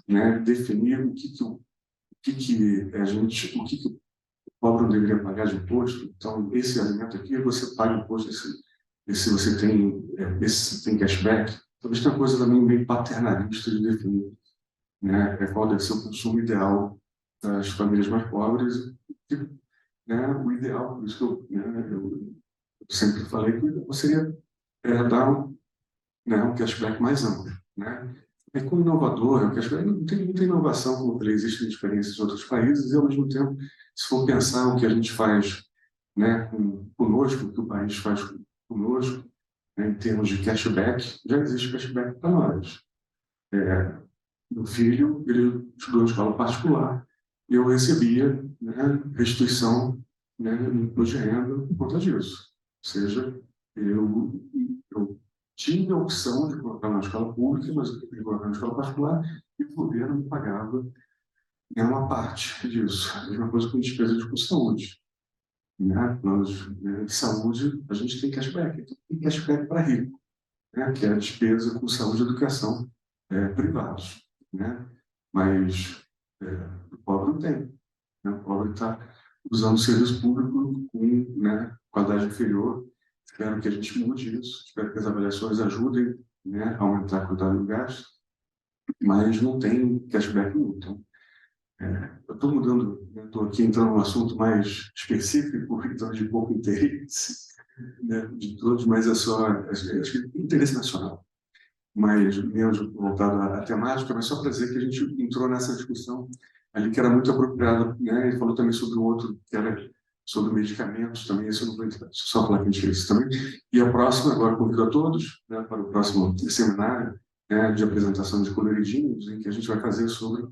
né, definir o que o pobre não deveria pagar de imposto. Então, esse alimento aqui você paga imposto, esse você tem, esse tem cashback. Talvez tenha uma coisa também meio paternalista de definir, né, qual deve ser o consumo ideal das famílias mais pobres, né, o ideal, por isso que eu sempre falei que o ideal seria dar um cashback mais amplo, né? Com inovador, o cashback não tem muita inovação, como eu falei, existem experiências em outros países, e ao mesmo tempo, se for pensar o que a gente faz, né, conosco, o que o país faz conosco, né, em termos de cashback, já existe cashback para nós. Meu filho, ele estudou em escola particular, e eu recebia, né, restituição, né, no imposto de renda por conta disso. Ou seja, eu tinha a opção de colocar na escola pública, mas eu queria colocar na escola particular, e o governo me pagava, né, uma parte disso. A mesma coisa com despesas com saúde. Né? Planos, né, de saúde, a gente tem cashback. Então, tem cashback para rico, né, que é a despesa com saúde e educação privados, né? Mas o pobre não tem, né? O pobre está usando o serviço público com, né, qualidade inferior. Espero que a gente mude isso, espero que as avaliações ajudem, né, a aumentar a qualidade do gasto, mas não tem cashback nenhum. Então, eu estou mudando, estou aqui entrando num assunto mais específico, então de pouco interesse, né, de todos, mas é só, acho que interesse nacional, mas menos voltado à temática, mas só para dizer que a gente entrou nessa discussão ali que era muito apropriada, né? Ele falou também sobre o outro, que era sobre medicamentos também, isso eu não vou entrar, só falar que a gente fez isso também. E a próxima, agora convido a todos, né, para o próximo seminário, né, de apresentação de coloridinhos, em que a gente vai fazer sobre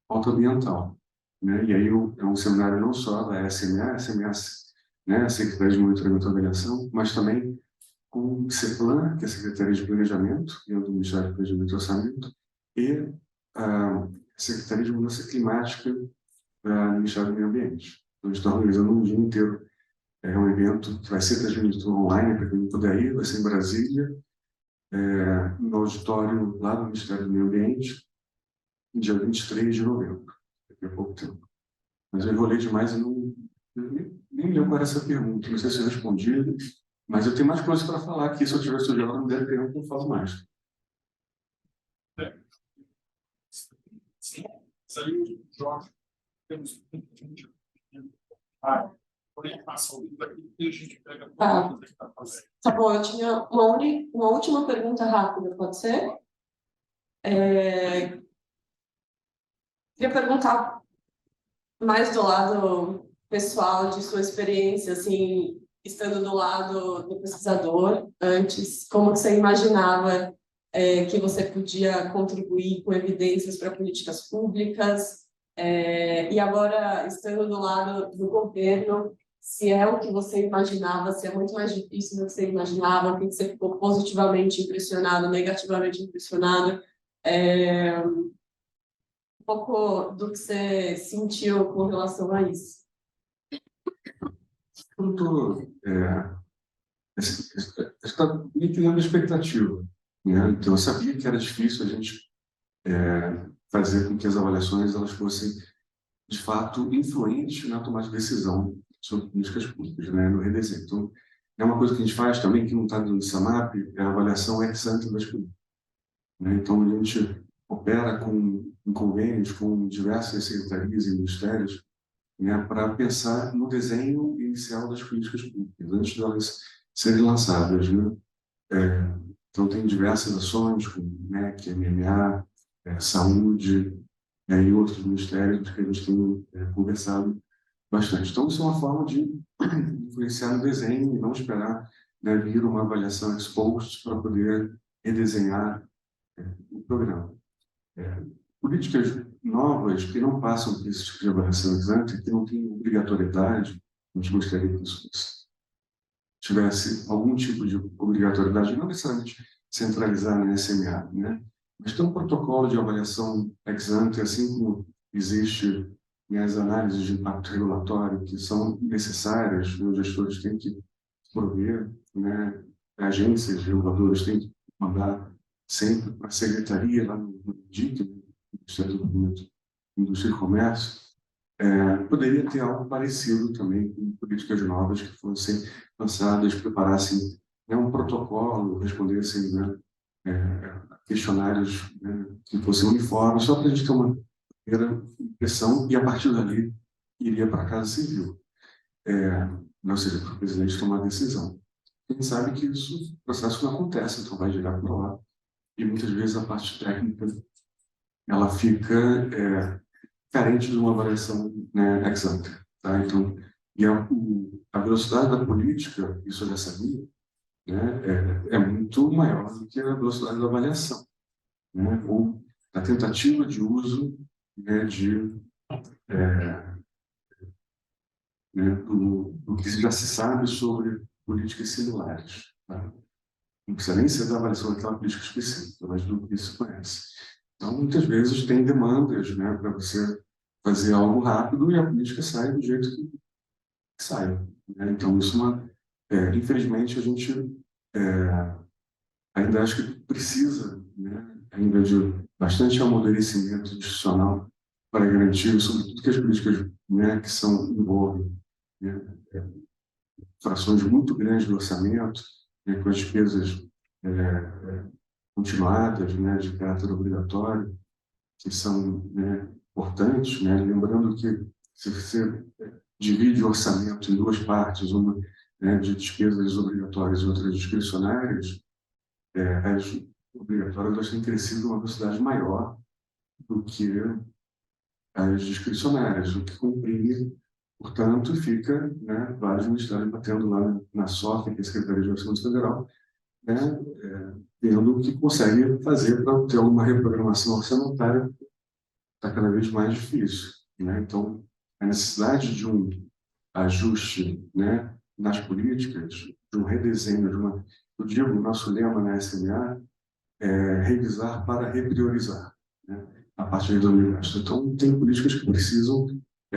pauta ambiental, né? E aí é um seminário não só da SMS, né, Secretaria de Monitoramento e Avaliação, mas também com o CEPLAN, que é a Secretaria de Planejamento, dentro do Ministério do Planejamento e Orçamento, e a Secretaria de Mudança Climática do Ministério do Meio Ambiente. Então, a gente está organizando um dia inteiro. É um evento que vai ser transmitido online, para quem puder ir, vai ser em Brasília, no auditório lá do Ministério do Meio Ambiente, dia 23 de novembro, daqui a pouco tempo. Mas eu enrolei demais e nem lembro qual era essa pergunta, não sei se eu respondi, mas eu tenho mais coisas para falar aqui, se eu tiver estudado, não der tempo, eu falo mais. Sim, saiu, Jorge, temos orientação daqui e a gente pega Tá. Tá bom, eu tinha uma última pergunta rápida, pode ser? Queria perguntar mais do lado pessoal de sua experiência, assim, estando do lado do pesquisador antes, como que você imaginava que você podia contribuir com evidências para políticas públicas, e agora, estando do lado do governo, se é o que você imaginava, se é muito mais difícil do que você imaginava, o que você ficou positivamente impressionado, negativamente impressionado, um pouco do que você sentiu com relação a isso. Eu está me criando expectativa, né? Então, eu sabia que era difícil a gente fazer com que as avaliações elas fossem, de fato, influentes na tomada de decisão sobre políticas públicas, né, no redesenho. Então, é uma coisa que a gente faz também, que não está no SAMAP, é a avaliação ex ante das políticas, né? Então, a gente opera em convênios com diversas secretarias e ministérios, né, para pensar no desenho inicial das políticas públicas, antes de elas serem lançadas, né? Então, tem diversas ações, como MEC, MMA, saúde, e outros ministérios que a gente tem conversado bastante. Então, isso é uma forma de influenciar no desenho e não esperar, né, vir uma avaliação ex post para poder redesenhar o programa. Políticas novas que não passam por esse tipo de avaliação ex ante, que não tem obrigatoriedade, a gente gostaria que isso tivesse algum tipo de obrigatoriedade, não necessariamente centralizar na SMA, né? Mas tem um protocolo de avaliação ex ante, assim como existe as análises de impacto regulatório, que são necessárias, os gestores têm que prover, né? Agências reguladoras têm que mandar sempre para a secretaria, lá no DIC, Ministério do Desenvolvimento, Indústria e Comércio. Poderia ter algo parecido também com políticas novas que fossem lançadas, preparassem, né, um protocolo, respondessem, né, questionários, né, que fossem uniformes, só para a gente ter uma primeira impressão e, a partir dali, iria para a Casa Civil, ou seja, para o presidente tomar a decisão. A gente sabe que isso, o processo não acontece, então vai direto para lá. E muitas vezes a parte técnica ela fica carente de uma avaliação, né, ex ante, tá? Então, e a velocidade da política, isso eu já sabia, né, é muito maior do que a velocidade da avaliação, né, ou a tentativa de uso, né, do que já se sabe sobre políticas similares, tá? Não precisa nem ser da avaliação daquela política específica, mas do que se conhece. Então, muitas vezes tem demandas, né, para você fazer algo rápido e a política sai do jeito que sai, né? Então, isso infelizmente, a gente ainda acho que precisa, né, ainda de bastante amadurecimento institucional para garantir, sobretudo, que as políticas, né, que envolvem, né, frações muito grandes do orçamento, né, com as despesas continuadas, né, de caráter obrigatório, que são, né, importantes, né? Lembrando que se você divide o orçamento em duas partes, uma, né, de despesas obrigatórias e outra discricionárias, as obrigatórias elas têm crescido a uma velocidade maior do que as discricionárias, o que comprime, portanto, fica, né, vários ministérios batendo lá na SOF, que é a Secretaria de Orçamento Federal, né, vendo o que consegue fazer para ter uma reprogramação orçamentária está cada vez mais difícil, né? Então, a necessidade de um ajuste, né, nas políticas, de um redesenho, eu digo, o nosso lema na SMA é revisar para repriorizar, né, a partir do gasto. Então, tem políticas que precisam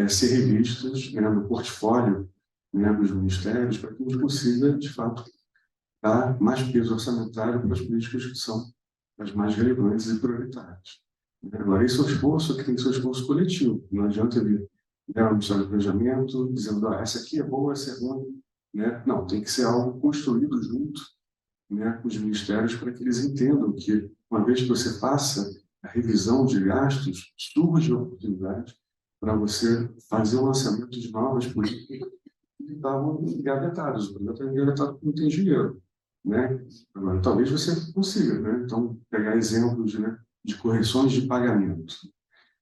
ser revistas, né, no portfólio, né, dos ministérios, para que a gente consiga, de fato, dar mais peso orçamentário para as políticas que são as mais relevantes e prioritárias. Agora, esse é o esforço que tem que ser um esforço coletivo. Não adianta ele dar um Ministério do Planejamento dizendo, essa aqui é boa, essa é ruim. Né? Não, tem que ser algo construído junto, né, com os ministérios para que eles entendam que, uma vez que você faça a revisão de gastos, surge a oportunidade para você fazer o lançamento de novas políticas que estavam engavetadas. O projeto está engavetado porque não tem dinheiro. Né? Agora, talvez você consiga, né? Então, pegar exemplos, né, de correções de pagamento.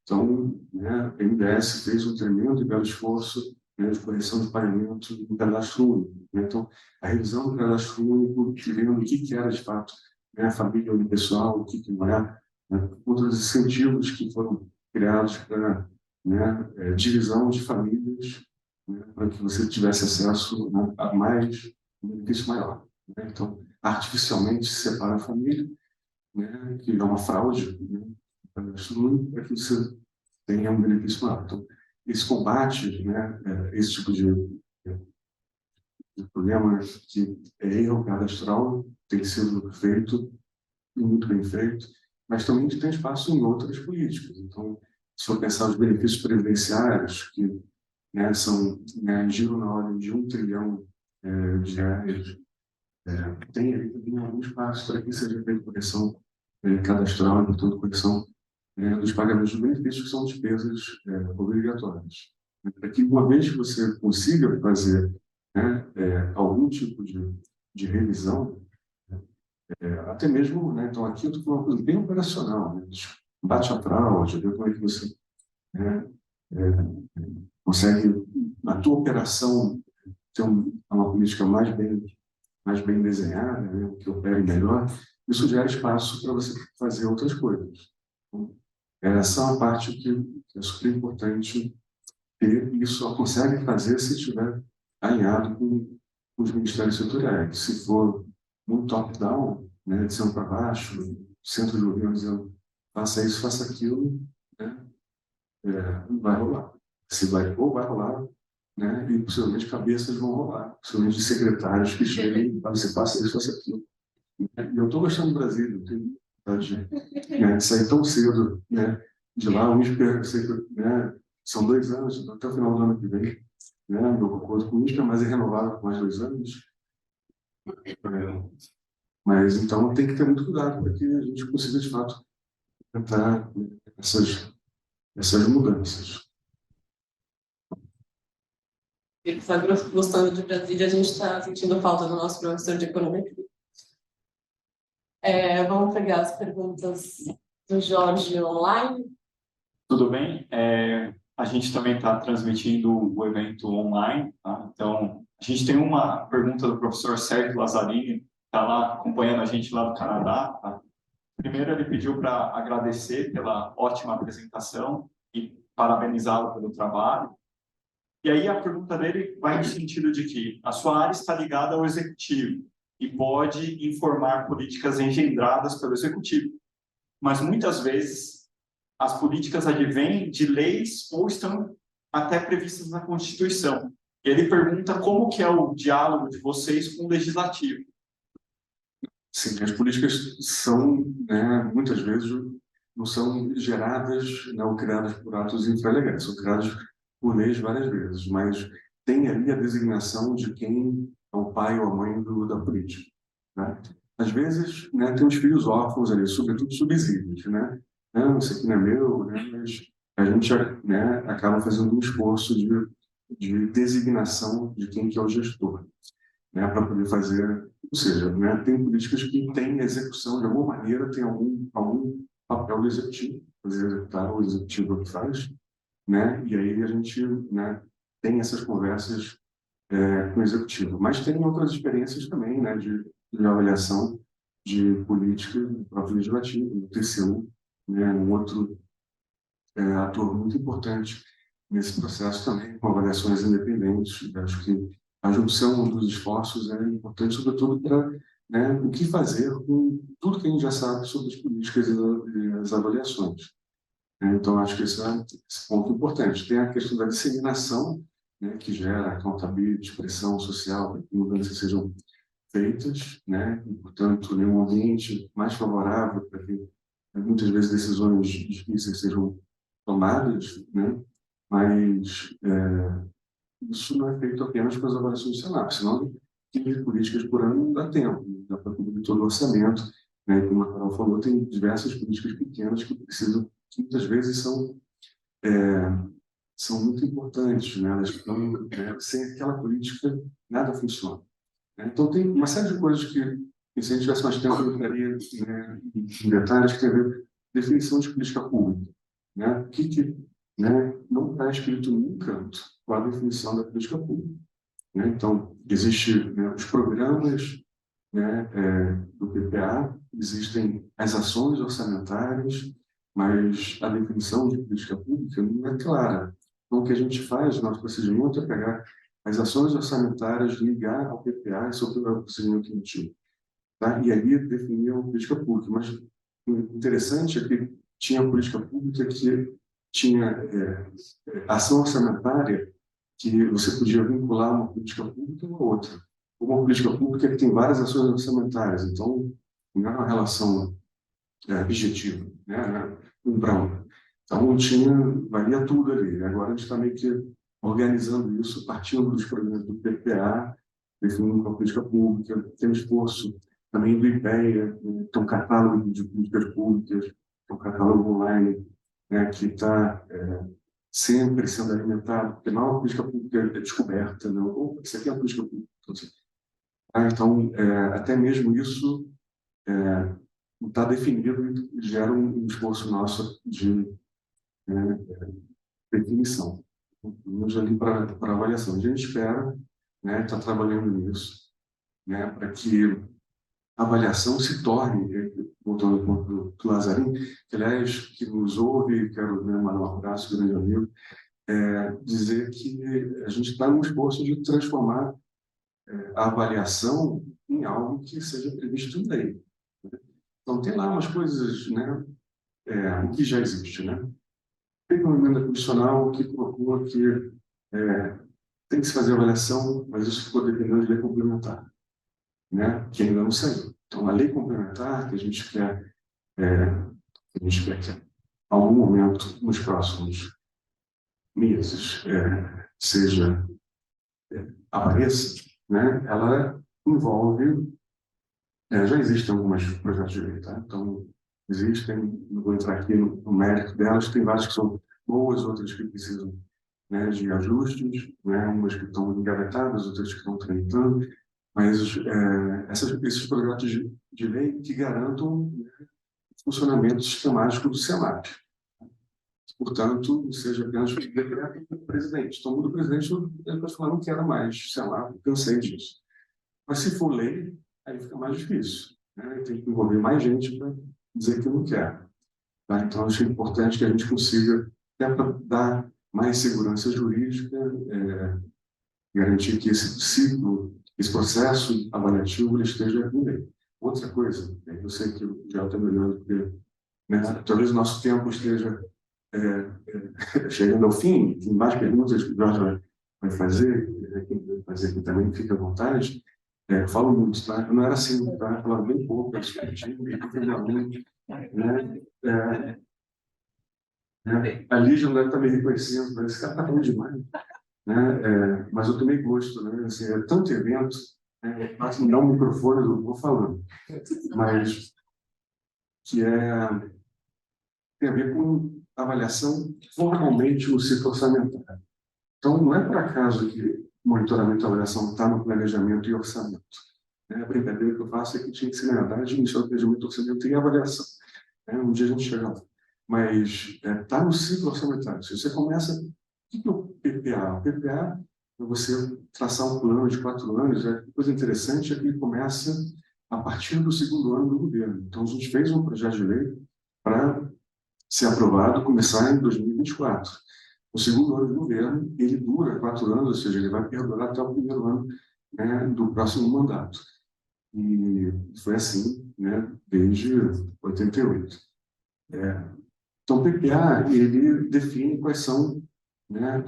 Então, né, a MDS fez um tremendo e belo esforço, né, de correção de pagamento do cadastro único. Né? Então, a revisão do cadastro único, vendo o que era de fato, né, a família unipessoal, o que não é, né, outros incentivos que foram criados para, né, divisão de famílias, né, para que você tivesse acesso, né, a mais um benefício maior. Né? Então, artificialmente se separa a família, né, que é uma fraude, né, para que você tenha um benefício maior. Então, esse combate, né, esse tipo de problema que é erro cadastral tem sido feito, e muito bem feito, mas também tem espaço em outras políticas. Então, se for pensar os benefícios previdenciários, que, né, são, né, giro na ordem de 1 trilhão de reais, tem ali também algum espaço para que seja feita correção cadastral, portanto, correção dos pagamentos de benefícios, que são despesas obrigatórias. Para que, uma vez que você consiga fazer, né, algum tipo de revisão, até mesmo, né, então aqui eu estou falando uma coisa bem operacional, né, bate a fraude, ver como é que você, né, consegue, na tua operação, ter uma política mais bem desenhada, né, que opere melhor. Isso gera espaço para você fazer outras coisas. Então, essa é uma parte que é super importante ter, e isso só consegue fazer se estiver alinhado com os ministérios setoriais. Se for muito top-down, né, de cima para baixo, centro de governo dizendo faça isso, faça aquilo, né, não vai rolar. Se vai, ou vai rolar, né, e possivelmente cabeças vão rolar, possivelmente secretários que cheguem e falam, você faça isso, faça aquilo. E eu estou gostando do Brasil, não tenho vontade de sair tão cedo, né, de lá. O INSPER, eu sei que, né, são 2 anos, até o final do ano que vem, né, meu acordo com o INSPER, mas é renovável por mais 2 anos. Mas então tem que ter muito cuidado para que a gente consiga, de fato, tentar essas mudanças. Ele está gostando de Brasília, a gente está sentindo falta do nosso professor de economia. Vamos pegar as perguntas do Jorge online. Tudo bem? A gente também está transmitindo o evento online, tá? Então, a gente tem uma pergunta do professor Sérgio Lazzarini, que está lá acompanhando a gente lá do Canadá. Tá? Primeiro, ele pediu para agradecer pela ótima apresentação e parabenizá-lo pelo trabalho. E aí a pergunta dele vai no sentido de que a sua área está ligada ao executivo e pode informar políticas engendradas pelo executivo. Mas muitas vezes as políticas advêm de leis ou estão até previstas na Constituição. Ele pergunta como que é o diálogo de vocês com o legislativo. Sim, as políticas são, né, muitas vezes, não são geradas, não criadas por atos infralegais, são criadas por leis várias vezes, mas tem ali a designação de quem é o pai ou a mãe da política. Né? Às vezes, né, tem os filhos órfãos ali, sobretudo subsídios, né? Não, isso aqui não é meu, né? Mas a gente, né, acaba fazendo um esforço de designação de quem que é o gestor, né, para poder fazer, ou seja, né, tem políticas que têm execução, de alguma maneira, tem algum papel do executivo, fazer executar o executivo que faz, né, e aí a gente, né, tem essas conversas com o executivo. Mas tem outras experiências também, né, de de avaliação de política do próprio legislativo, o TCU, né, um outro ator muito importante nesse processo também, com avaliações independentes. Eu acho que a junção dos esforços é importante, sobretudo para, né, o que fazer com tudo que a gente já sabe sobre as políticas e as avaliações. Então, acho que esse é esse ponto importante. Tem a questão da disseminação, né, que gera accountability, pressão social para que mudanças sejam feitas, né, e, portanto, em um ambiente mais favorável para que muitas vezes decisões difíceis sejam tomadas, né, mas isso não é feito apenas com as avaliações de cenário, senão 15 políticas por ano não dá tempo, não dá para cobrir todo o orçamento, né, como a Carol falou, tem diversas políticas pequenas que precisam, que muitas vezes são muito importantes, né, elas estão, né, sem aquela política nada funciona. Então, tem uma série de coisas que, se a gente tivesse mais tempo, eu entraria, né, em detalhes que tem a ver com definição de política pública. Né? O que né, não está escrito em nenhum canto com a definição da política pública. Né? Então, existem, né, os programas, né, do PPA, existem as ações orçamentárias, mas a definição de política pública não é clara. Então, o que a gente faz, nosso procedimento é pegar as ações orçamentárias, ligar ao PPA e sobre o procedimento emitido. Tá? E ali definir uma política pública. Mas o interessante é que tinha política pública que tinha ação orçamentária que você podia vincular uma política pública a outra. Uma política pública que tem várias ações orçamentárias, então não é uma relação objetiva, né? Um para um. Então valia tudo ali. Agora a gente está meio que organizando isso, partindo dos programas do PPA, definindo uma política pública, tem um esforço também do IPEA, né? Tem um catálogo de políticas públicas, tem um catálogo online, né, que está sempre sendo alimentado, porque não é uma política pública descoberta, não. Isso aqui é uma política pública. Então, até mesmo isso não está definido e gera um esforço nosso de definição. Vamos ali para avaliação. A gente espera, né, está trabalhando nisso, né, para que a avaliação se torne, voltando ao ponto do Lazarini, que, aliás, que nos ouve, quero, né, mandar um abraço, grande amigo, dizer que a gente está num esforço de transformar a avaliação em algo que seja previsto em lei. Então, tem lá umas coisas, né, que já existe, né? Tem uma emenda condicional que colocou que tem que se fazer avaliação, mas isso ficou dependendo de lei complementar, né, que ainda não saiu. Então, a lei complementar que a gente quer que em algum momento, nos próximos meses, apareça, né, ela envolve, já existem alguns projetos de lei, tá? Então, existem, não vou entrar aqui no mérito delas, tem várias que são boas, outras que precisam, né, de ajustes, né, umas que estão engavetadas, outras que estão tramitando, mas esses projetos de lei que garantam, né, o funcionamento sistemático do Senado. Portanto, seja apenas decreto do presidente. Então, o presidente ele pode falar, não quero mais Senado, cansei disso. Mas se for lei, aí fica mais difícil, né? Tem que envolver mais gente para dizer que não quer. Tá? Então, acho importante que a gente consiga, até para dar mais segurança jurídica, garantir que esse ciclo, esse processo avaliativo ele esteja em lei. Outra coisa, eu sei que o Gel está melhorando, porque, né, talvez o nosso tempo esteja chegando ao fim, tem mais perguntas que o Jorge vai fazer, aqui também, fica à vontade. Eu falo muito, tá? Eu não era assim, tá? Eu falava bem pouco, né? A Lígia não deve estar me reconhecendo, mas esse cara está falando demais, né? Mas eu tomei gosto, né? Assim, é tanto evento, né? Me dá um microfone, eu vou falando, mas que tem a ver com avaliação formalmente no ciclo orçamentário. Então, não é por acaso que monitoramento e avaliação está no planejamento e orçamento. A brincadeira que eu faço é que tinha que ser, na verdade, iniciar o planejamento, orçamento e avaliação. Um dia a gente chega lá. Mas está no ciclo orçamentário. Se você começa... O que é o PPA? O PPA é você traçar um plano de 4 anos. A coisa interessante é que ele começa a partir do segundo ano do governo. Então, a gente fez um projeto de lei para ser aprovado, começar em 2024. O segundo ano do governo, ele dura 4 anos, ou seja, ele vai perdurar até o primeiro ano, né, do próximo mandato. E foi assim, né, desde 88. Então, o PPA, ele define quais são, né,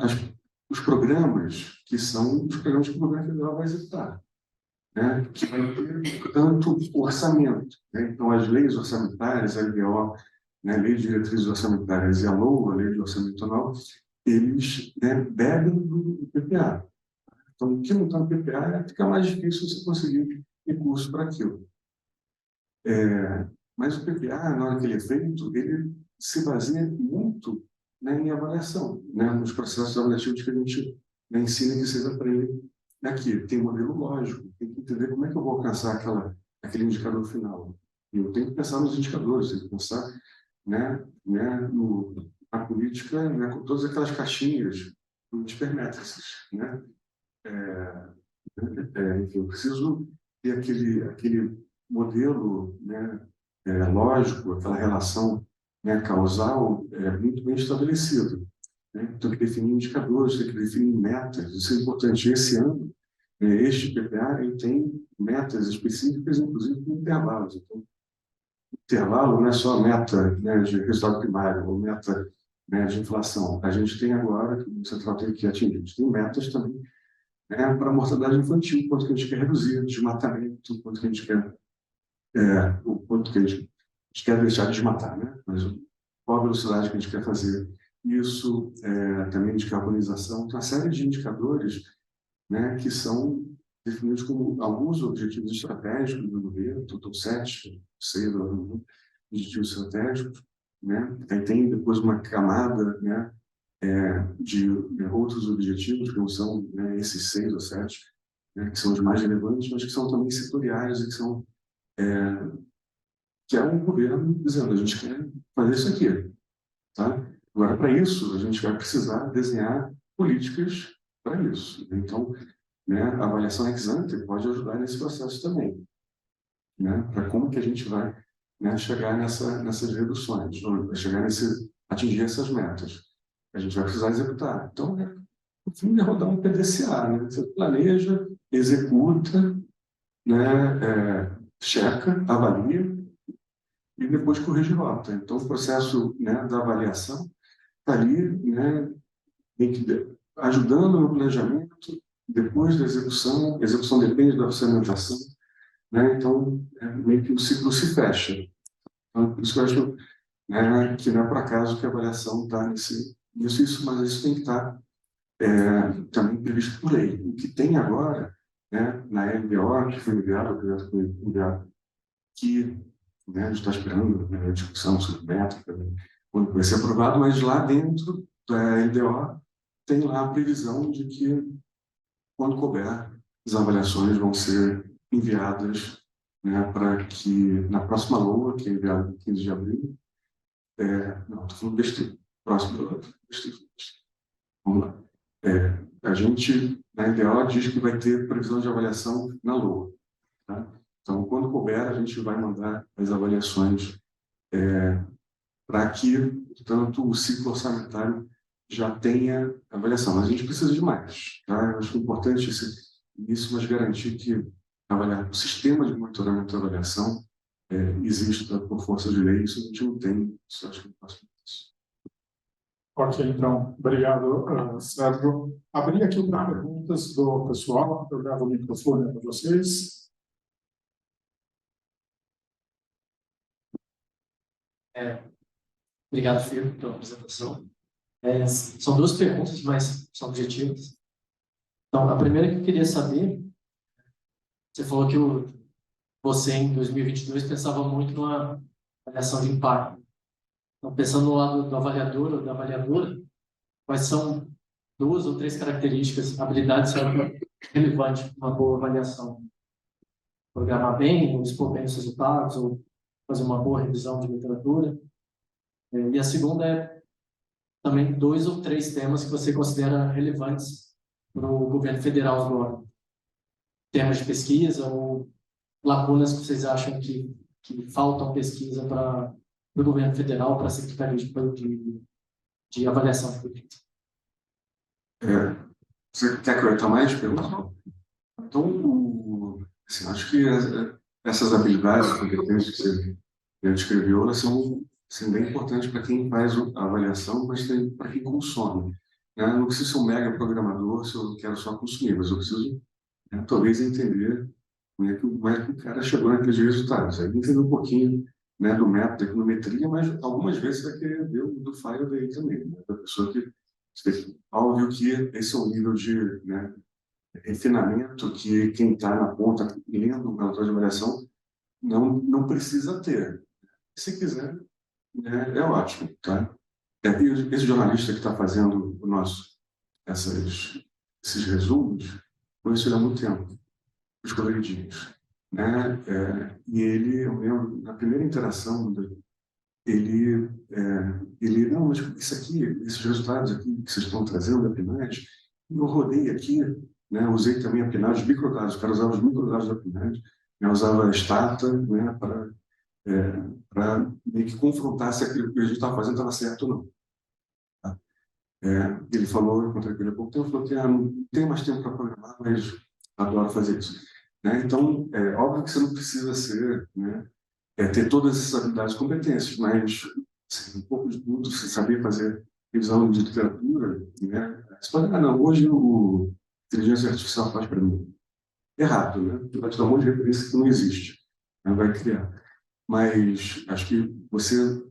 os programas que são os programas que o governo federal vai executar, né, que vai ter tanto orçamento, né? Então, as leis orçamentárias, a LDO, né, Lei de Diretrizes Orçamentárias e a LOA, a Lei de Orçamento Anual, eles, né, bebem do PPA. Então, o que não está no PPA fica mais difícil você conseguir recurso para aquilo. Mas o PPA, na hora que ele é feito, ele se baseia muito, né, em avaliação, né, nos processos avaliativos que a gente, né, ensina que vocês aprendem aqui. Tem um modelo lógico, tem que entender como é que eu vou alcançar aquele indicador final. E eu tenho que pensar nos indicadores, tenho que pensar, né, na política, né, com todas aquelas caixinhas de hipermétricas, né? Enfim, eu preciso ter aquele modelo, né, lógico, aquela relação, né, causal muito bem estabelecida, né? Tem que definir indicadores, tem que definir metas, isso é importante. Esse ano, este PPA ele tem metas específicas, inclusive com intervalos. Então, intervalo não é só meta, né, de resultado primário ou meta, né, de inflação. A gente tem agora, que o Central tem que atingir, a gente tem metas também, né, para a mortalidade infantil, quanto que a gente quer reduzir, desmatamento, quanto que a gente quer, o quanto que a gente quer deixar de desmatar, né? Mas qual a velocidade que a gente quer fazer isso, também de carbonização, tem uma série de indicadores, né, que são definidos como alguns objetivos estratégicos do governo, total 7, 6 objetivos estratégicos, né? Aí tem depois uma camada, né, de outros objetivos, que não são, né, esses 6 ou 7, né, que são os mais relevantes, mas que são também setoriais e que são que é um governo dizendo, a gente quer fazer isso aqui, tá? Agora, para isso, a gente vai precisar desenhar políticas para isso. Então, né, a avaliação ex ante pode ajudar nesse processo também, né, para como que a gente vai, né, chegar nessas reduções, ou chegar atingir essas metas. A gente vai precisar executar. Então, no fim, é rodar um PDCA, né? Você planeja, executa, né, checa, avalia e depois corrige rota. Então, o processo, né, da avaliação está ali, né, ajudando no planejamento, depois da execução. A execução depende da orçamentação, né? Então, meio que o ciclo se fecha. Então, por isso que eu acho, né, que não é por acaso que a avaliação está nisso, mas isso tem que estar também previsto por lei. O que tem agora, né, na LDO, que foi enviado, o projeto foi enviado, que, né, a gente está esperando, né, a discussão sobre métrica, né, quando vai ser aprovado, mas lá dentro da LDO tem lá a previsão de que, quando couber, as avaliações vão ser enviadas, né, para que, na próxima LOA, que é enviada em 15 de abril, não, estou falando besteira, próximo besteira. Vamos lá. A gente, na LDO, diz que vai ter previsão de avaliação na LOA. Tá? Então, quando couber, a gente vai mandar as avaliações para que, portanto, o ciclo orçamentário já tenha avaliação. Mas a gente precisa de mais. Tá? Eu acho que é importante isso, mas garantir que o sistema de monitoramento e avaliação exista por força de lei. Isso a gente não tem. Isso acho que não posso fazer isso. Ok, então, obrigado, Sérgio. Abri aqui para perguntas do pessoal. Eu levo o microfone para vocês. Obrigado, Filipe, pela apresentação. São 2 perguntas, mas são objetivas. Então, a primeira que eu queria saber, você falou que você, em 2022, pensava muito numa avaliação de impacto. Então, pensando no lado do avaliador ou da avaliadora, quais são 2 ou 3 características, habilidades que são relevantes para uma boa avaliação? Programar bem, ou expor bem os resultados, ou fazer uma boa revisão de literatura. E a segunda é também 2 ou 3 temas que você considera relevantes para o governo federal agora. Temas de pesquisa ou lacunas que vocês acham que faltam pesquisa para o governo federal, para a Secretaria de Avaliação de Política. Você quer que eu retome mais perguntas? Então, assim, acho que essas habilidades, competências que você descreveu, elas são assim, bem importantes para quem faz a avaliação, mas também para quem consome. Né? Não preciso ser um mega programador se eu quero só consumir, mas eu preciso, talvez, entender como é que o cara chegou naqueles resultados. Aí entender um pouquinho, né, do método, da econometria, mas algumas vezes vai querer ver do file dele também, né? Da pessoa que... Óbvio que esse é um nível de, né, refinamento que quem está na ponta lendo um relatório de avaliação não precisa ter. Se quiser, né, é ótimo. Tá? Esse jornalista que está fazendo esses resumos, conheço ele há muito tempo, os coloridinhos. Né? E ele, eu lembro, na primeira interação, ele, não, mas isso aqui, esses resultados aqui que vocês estão trazendo da PNAD, eu rodei aqui, né, usei também a PNAD, os microdados, o cara usava os microdados da PNAD, eu usava a Stata, né, para meio que confrontar se aquilo que a gente estava fazendo estava certo ou não. Tá? Ele falou, eu encontrei com ele há pouco tempo, falou que não tem mais tempo para programar, mas adoro fazer isso. Né? Então, óbvio que você não precisa ser, né, ter todas essas habilidades e competências, mas assim, um pouco de tudo, você saber fazer revisão de literatura, né? Você pode, não, hoje o inteligência artificial faz para mim. Errado, né? Você vai te dar um monte de referência que não existe, né? Vai criar. Mas acho que você...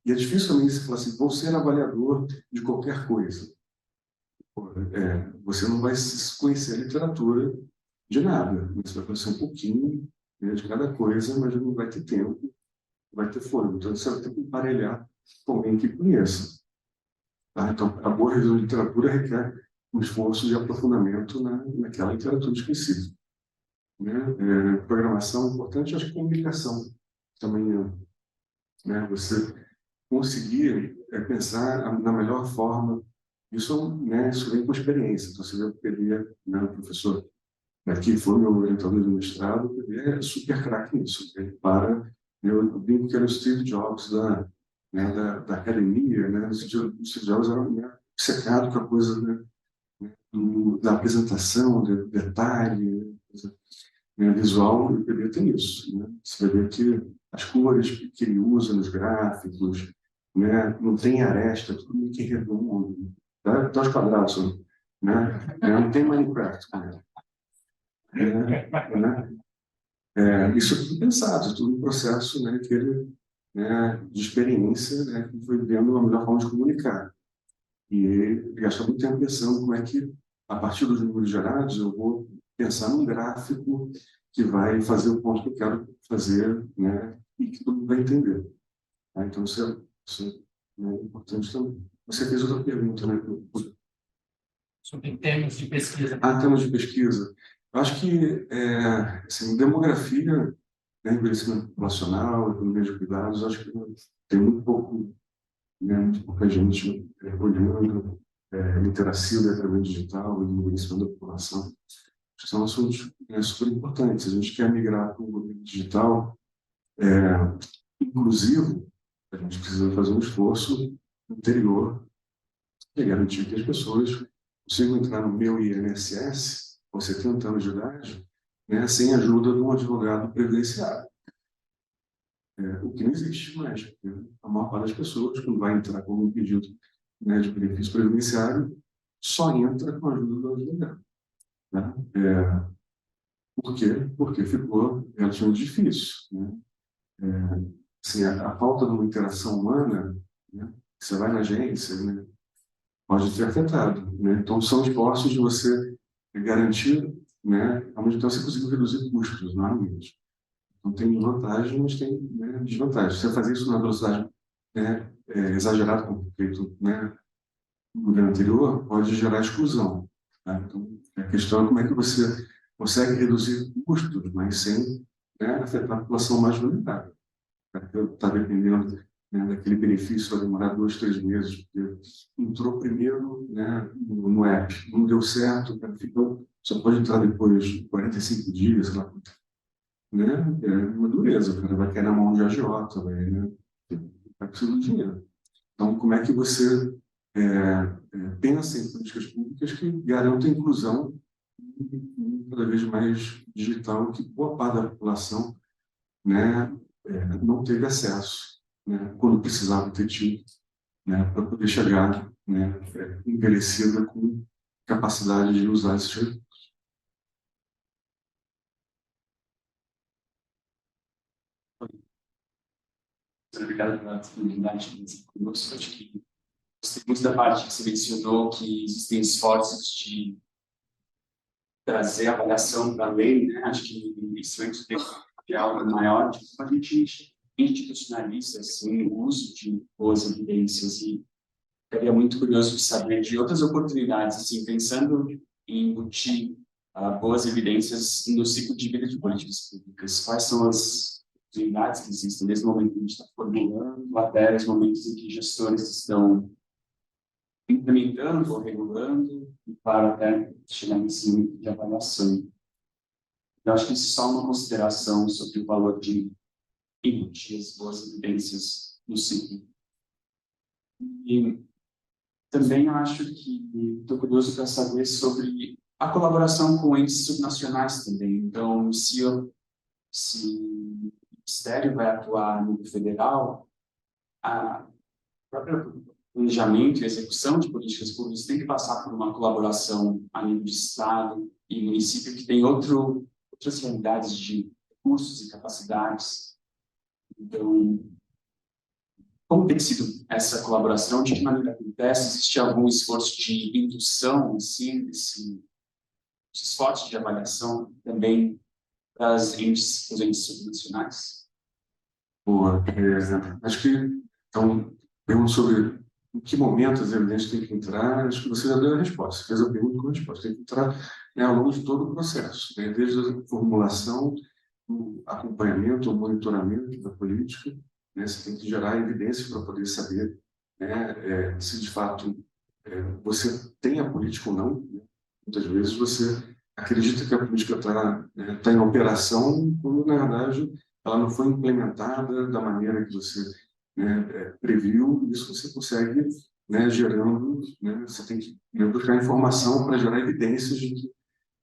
e é difícil também você falar assim, vou ser avaliador de qualquer coisa. Você não vai conhecer a literatura de nada. Você vai conhecer um pouquinho, né, de cada coisa, mas não vai ter tempo, não vai ter fôlego. Então, você vai ter que emparelhar com alguém que conheça. Tá? Então, a boa revisão de literatura requer um esforço de aprofundamento naquela literatura específica. Né? Programação é importante, acho que comunicação também né? Você conseguir pensar na melhor forma. Isso, né, isso vem com experiência. Então, você vê o PB, né, o professor que foi meu orientador de mestrado, o PB é super craque nisso. Ele eu digo que era o Steve Jobs da academia, né? O Steve Jobs era secado com a coisa, né, da apresentação, do detalhe, né, visual, e o PB tem isso. Né? Você vai ver que as cores que ele usa nos gráficos, né, não tem aresta, tudo meio que redondo, tá? Tá os quadrados, né? Não tem Minecraft, né? Isso é tudo pensado, tudo um processo, né, que ele, né, de experiência, né, que foi vendo a melhor forma de comunicar. E ele gastou muito tempo pensando como é que, a partir dos números gerados, eu vou pensar num gráfico que vai fazer o ponto que eu quero fazer, né, e que todo mundo vai entender. Tá? Então, isso é importante também. Você fez outra pergunta, né? Sobre termos de pesquisa. Termos de pesquisa. Eu acho que, assim, demografia, né, envelhecimento populacional, economia de cuidados, acho que tem muito pouca gente olhando literacia, letramento digital e envelhecimento da população. Acho que são assuntos super importantes. A gente quer migrar para um governo digital inclusivo, a gente precisa fazer um esforço anterior para garantir que as pessoas consigam entrar no meu INSS com 70 anos de idade, né, sem a ajuda de um advogado previdenciário. O que não existe mais. Né? A maior parte das pessoas, quando vai entrar com um pedido, né, de benefício previdenciário, só entra com a ajuda do advogado. Né? Por quê? Porque ficou relativamente difícil. Né? Assim, a falta de uma interação humana, né, que você vai na agência, né, pode ter afetado. Né? Então, são esforços de você garantir, né, ao mesmo tempo você conseguir reduzir custos, normalmente. Então, tem vantagem, mas tem, né, desvantagem. Se você fazer isso na velocidade, né, exagerada, como feito, né, no governo anterior, pode gerar exclusão. Tá? Então, a questão é como é que você consegue reduzir custos, mas sem, né, afetar a população mais vulnerável. Está dependendo, né, daquele benefício, vai demorar 2, 3 meses, porque entrou primeiro, né, no app, não deu certo, ficou, só pode entrar depois de 45 dias, sei lá. né, é uma dureza, o cara vai cair na mão de agiota, vai precisar do dinheiro. Então, como é que você pensa em políticas públicas que garantam a inclusão cada vez mais digital, que boa parte da população, né, não teve acesso, né, quando precisava ter tido, né, para poder chegar, né, envelhecida com capacidade de usar esses recursos. Obrigado pela disponibilidade de conversar conosco. Acho que gostei muito da parte que você mencionou, que existem esforços de trazer a avaliação para a lei, né? Acho que isso é algo maior, de como a gente institucionaliza assim, o uso de boas evidências, e ficaria muito curioso de saber de outras oportunidades, assim, pensando em embutir boas evidências no ciclo de vida de políticas públicas. Quais são as oportunidades que existem desde o momento que a gente está formulando até os momentos em que gestores estão implementando ou regulando, e para até chegar nesse nível de avaliação. Eu acho que isso é só uma consideração sobre o valor de embutir as boas evidências no ciclo. E também acho que estou curioso para saber sobre a colaboração com entes subnacionais também. Então, se o Ministério vai atuar no nível federal, a própria planejamento e execução de políticas públicas tem que passar por uma colaboração a nível de Estado e município, que tem outras realidades de recursos e capacidades. Então, como tem sido essa colaboração? De que maneira acontece? Existe algum esforço de indução, assim, esse esforço de avaliação também para os entes subnacionais? Boa. Acho que, então, pergunto sobre em que momento as evidências têm que entrar. Acho que você já deu a resposta, você fez a pergunta com a resposta. Tem que entrar, né, ao longo de todo o processo, né, desde a formulação, o acompanhamento, o monitoramento da política, né, você tem que gerar evidência para poder saber, né, se de fato você tem a política ou não, né? Muitas vezes você acredita que a política está em operação, quando na verdade ela não foi implementada da maneira que você, né, previu. Isso você consegue, né, gerando, né, você tem que, né, buscar informação para gerar evidências de que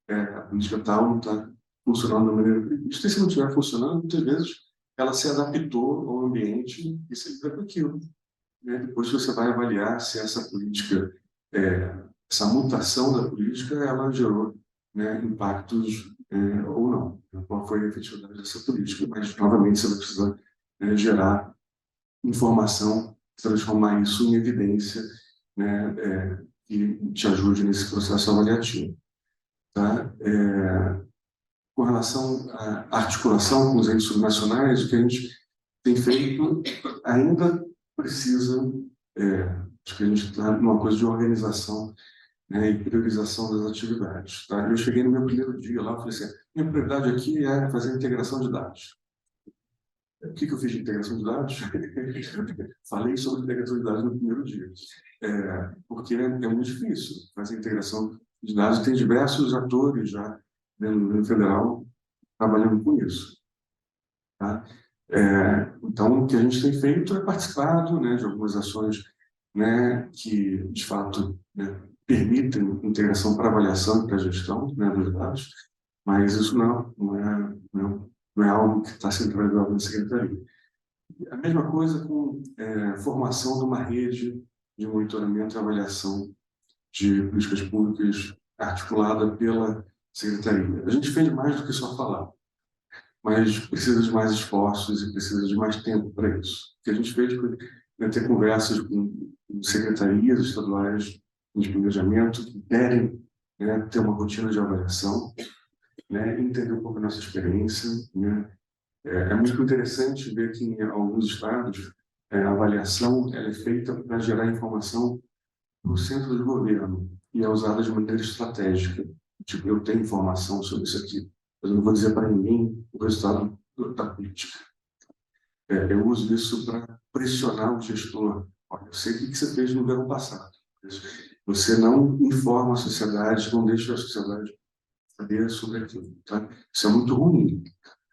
a política tal não está funcionando da maneira prevista. E se não estiver funcionando, muitas vezes ela se adaptou ao ambiente e se liga com aquilo, né? Depois você vai avaliar se essa política, essa mutação da política, ela gerou, né, impactos ou não, né? Qual foi a efetividade dessa política. Mas, novamente, você vai precisar gerar informação, transformar isso em evidência, né, que te ajude nesse processo avaliativo. Tá? Com relação à articulação com os entes subnacionais, o que a gente tem feito ainda precisa, acho que a gente está numa coisa de organização, né, e priorização das atividades. Tá? Eu cheguei no meu primeiro dia lá e falei assim, minha prioridade aqui é fazer a integração de dados. O que eu fiz de integração de dados? Falei sobre integração de dados no primeiro dia. Porque é muito difícil fazer integração de dados. Tem diversos atores já dentro do governo federal trabalhando com isso. Tá? Então, o que a gente tem feito é participado, né, de algumas ações, né, que, de fato, né, permitem integração para avaliação e para gestão, né, dos dados, mas isso não é algo que está centralizado na Secretaria. A mesma coisa com formação de uma rede de monitoramento e avaliação de políticas públicas articulada pela Secretaria. A gente fez mais do que só falar, mas precisa de mais esforços e precisa de mais tempo para isso. O que a gente fez foi, né, ter conversas com secretarias estaduais de planejamento que querem, né, ter uma rotina de avaliação, né, entender um pouco a nossa experiência, né. É muito interessante ver que em alguns estados a avaliação ela é feita para gerar informação para o centro do governo e é usada de maneira estratégica. Tipo, eu tenho informação sobre isso aqui, mas eu não vou dizer para ninguém o resultado da política. Eu uso isso para pressionar o gestor. Olha, eu sei o que você fez no verão passado. Você não informa a sociedade, não deixa a sociedade saber sobre aquilo. Tá? Isso é muito ruim.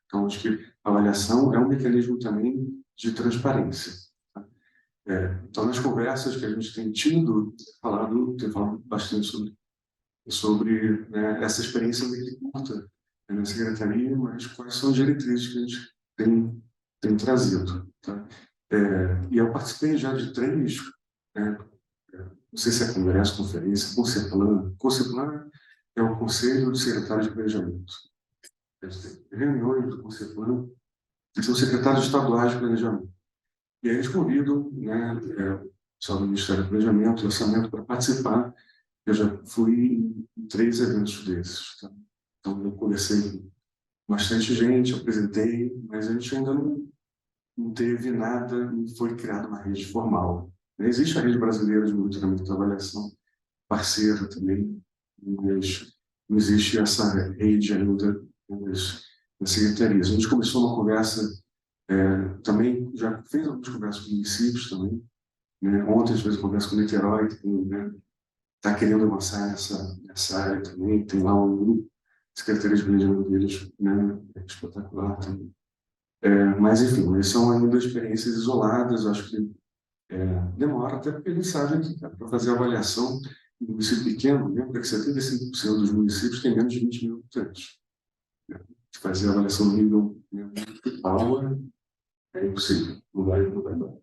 Então, acho que a avaliação é um mecanismo também de transparência. Tá? Então, nas conversas que a gente tem tido, tem falado bastante sobre né, essa experiência muito curta na secretaria, mas quais são as diretrizes que a gente tem trazido. Tá? E eu participei já de 3, não sei se é congresso, conferência, Conceplan. Conceplan é o Conselho de Secretários de Planejamento. Reuniões do Conceplan, que são secretários estaduais de planejamento. E aí eles convidam o pessoal do Ministério do Planejamento e Orçamento para participar. Eu já fui em 3 eventos desses. Tá? Então, eu conversei com bastante gente, apresentei, mas a gente ainda não teve nada, não foi criada uma rede formal. Existe a Rede Brasileira de Monitoramento e Avaliação, parceira também, mas não existe essa rede ainda nas secretarias. A gente começou uma conversa, também já fez algumas conversas com municípios também. Né? Ontem a gente fez uma conversa com o Niterói, que está querendo avançar nessa área também. Tem lá um grupo de Secretaria de Planejamento deles, né? Espetacular também. Mas, enfim, são ainda experiências isoladas, acho que demora até porque eles sabem que para fazer a avaliação em um município pequeno, lembra que 75% dos municípios têm menos de 20 mil habitantes. Fazer a avaliação no nível municipal é impossível, não vai dar.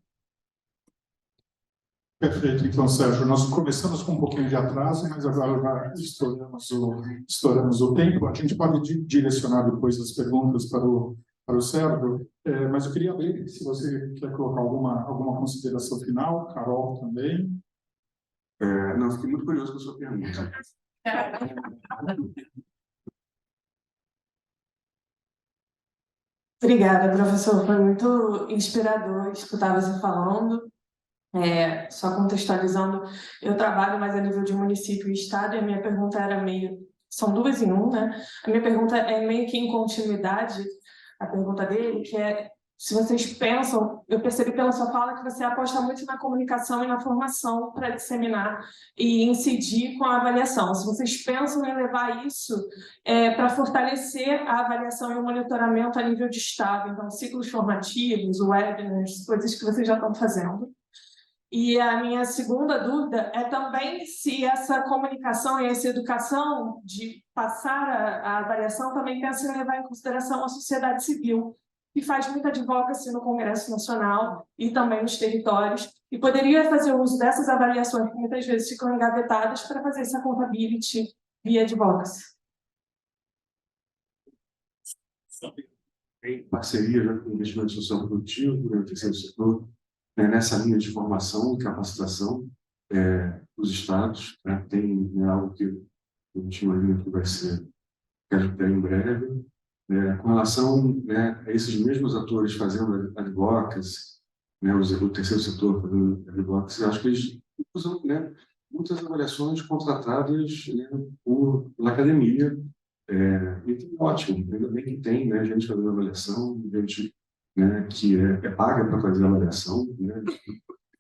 Perfeito, então, Sérgio, nós começamos com um pouquinho de atraso, mas agora já estouramos o tempo. A gente pode direcionar depois as perguntas para o Sérgio, mas eu queria ver se você quer colocar alguma consideração final, Carol também. Não, fiquei muito curioso com a sua pergunta. Obrigada, professor. Foi muito inspirador escutar você falando. Só contextualizando, eu trabalho mais a nível de município e estado, e a minha pergunta era são 2 em 1, né? A minha pergunta é meio que em continuidade, a pergunta dele, que é, se vocês pensam, eu percebi pela sua fala que você aposta muito na comunicação e na formação para disseminar e incidir com a avaliação. Se vocês pensam em levar isso para fortalecer a avaliação e o monitoramento a nível de estado, então ciclos formativos, webinars, coisas que vocês já estão fazendo. E a minha segunda dúvida é também se essa comunicação e essa educação de passar a avaliação também pensa em levar em consideração a sociedade civil, que faz muita advocacy no Congresso Nacional e também nos territórios, e poderia fazer uso dessas avaliações que muitas vezes ficam engavetadas para fazer essa accountability via advocacy. Em parceria já com o investimento social produtivo, o terceiro setor, nessa linha de formação e capacitação dos estados, tem algo que a gente imagina que vai ser em breve, com relação a esses mesmos atores fazendo advocacy, o terceiro setor fazendo advocacy, acho que eles usam muitas avaliações contratadas pela academia, e ótimo, ainda bem que tem gente fazendo avaliação, gente que é paga para fazer a avaliação.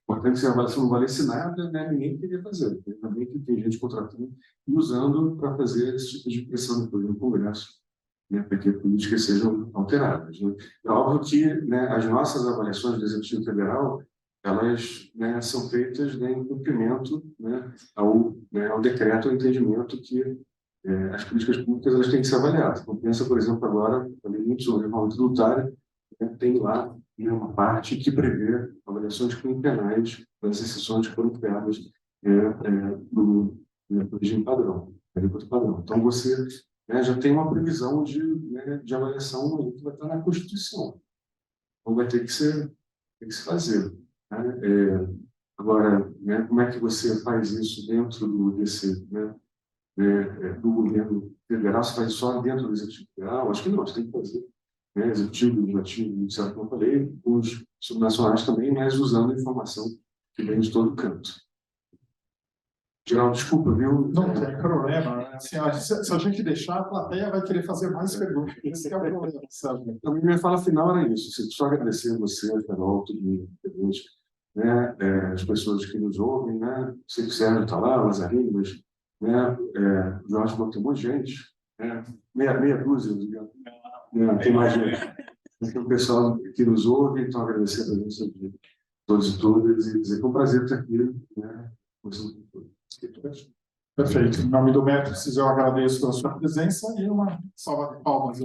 Importante se a avaliação não valesse nada, ninguém queria fazer. Ainda bem que tem gente contratando e usando para fazer esse tipo de pressão depois no Congresso, para que as políticas sejam alteradas. É óbvio que as nossas avaliações do Executivo Federal, elas são feitas em cumprimento ao decreto, ao entendimento que as políticas públicas elas têm que ser avaliadas. Então, pensa, por exemplo, agora, também muito sobre a reforma tributária, tem lá uma parte que prevê avaliações penais das exceções que foram criadas no regime padrão, padrão. Então, você já tem uma previsão de avaliação que vai estar na Constituição. Então, vai ter que se fazer. Agora, como é que você faz isso dentro do governo federal? Se faz só dentro do Executivo Federal? Acho que não, você tem que fazer. Executivo, legislativo, judiciário, como eu falei, os subnacionais também, mas usando a informação que vem de todo canto. Geraldo, desculpa, viu? Não tem problema. Assim, se a gente deixar, a plateia vai querer fazer mais perguntas. Esse é o problema, sabe? A minha fala final era isso. Só agradecer a você, Carol, todo mundo, as pessoas que nos ouvem, sei que o Sérgio está lá, o Lazarino, mas o Jorge botou um monte de gente, meia dúzia, digamos. Não, imagina. Aqui o pessoal que nos ouve, então agradecer a presença de todos e todas e dizer que é um prazer estar aqui, né? Perfeito. Em nome do Método, eu agradeço a sua presença e uma salva de palmas.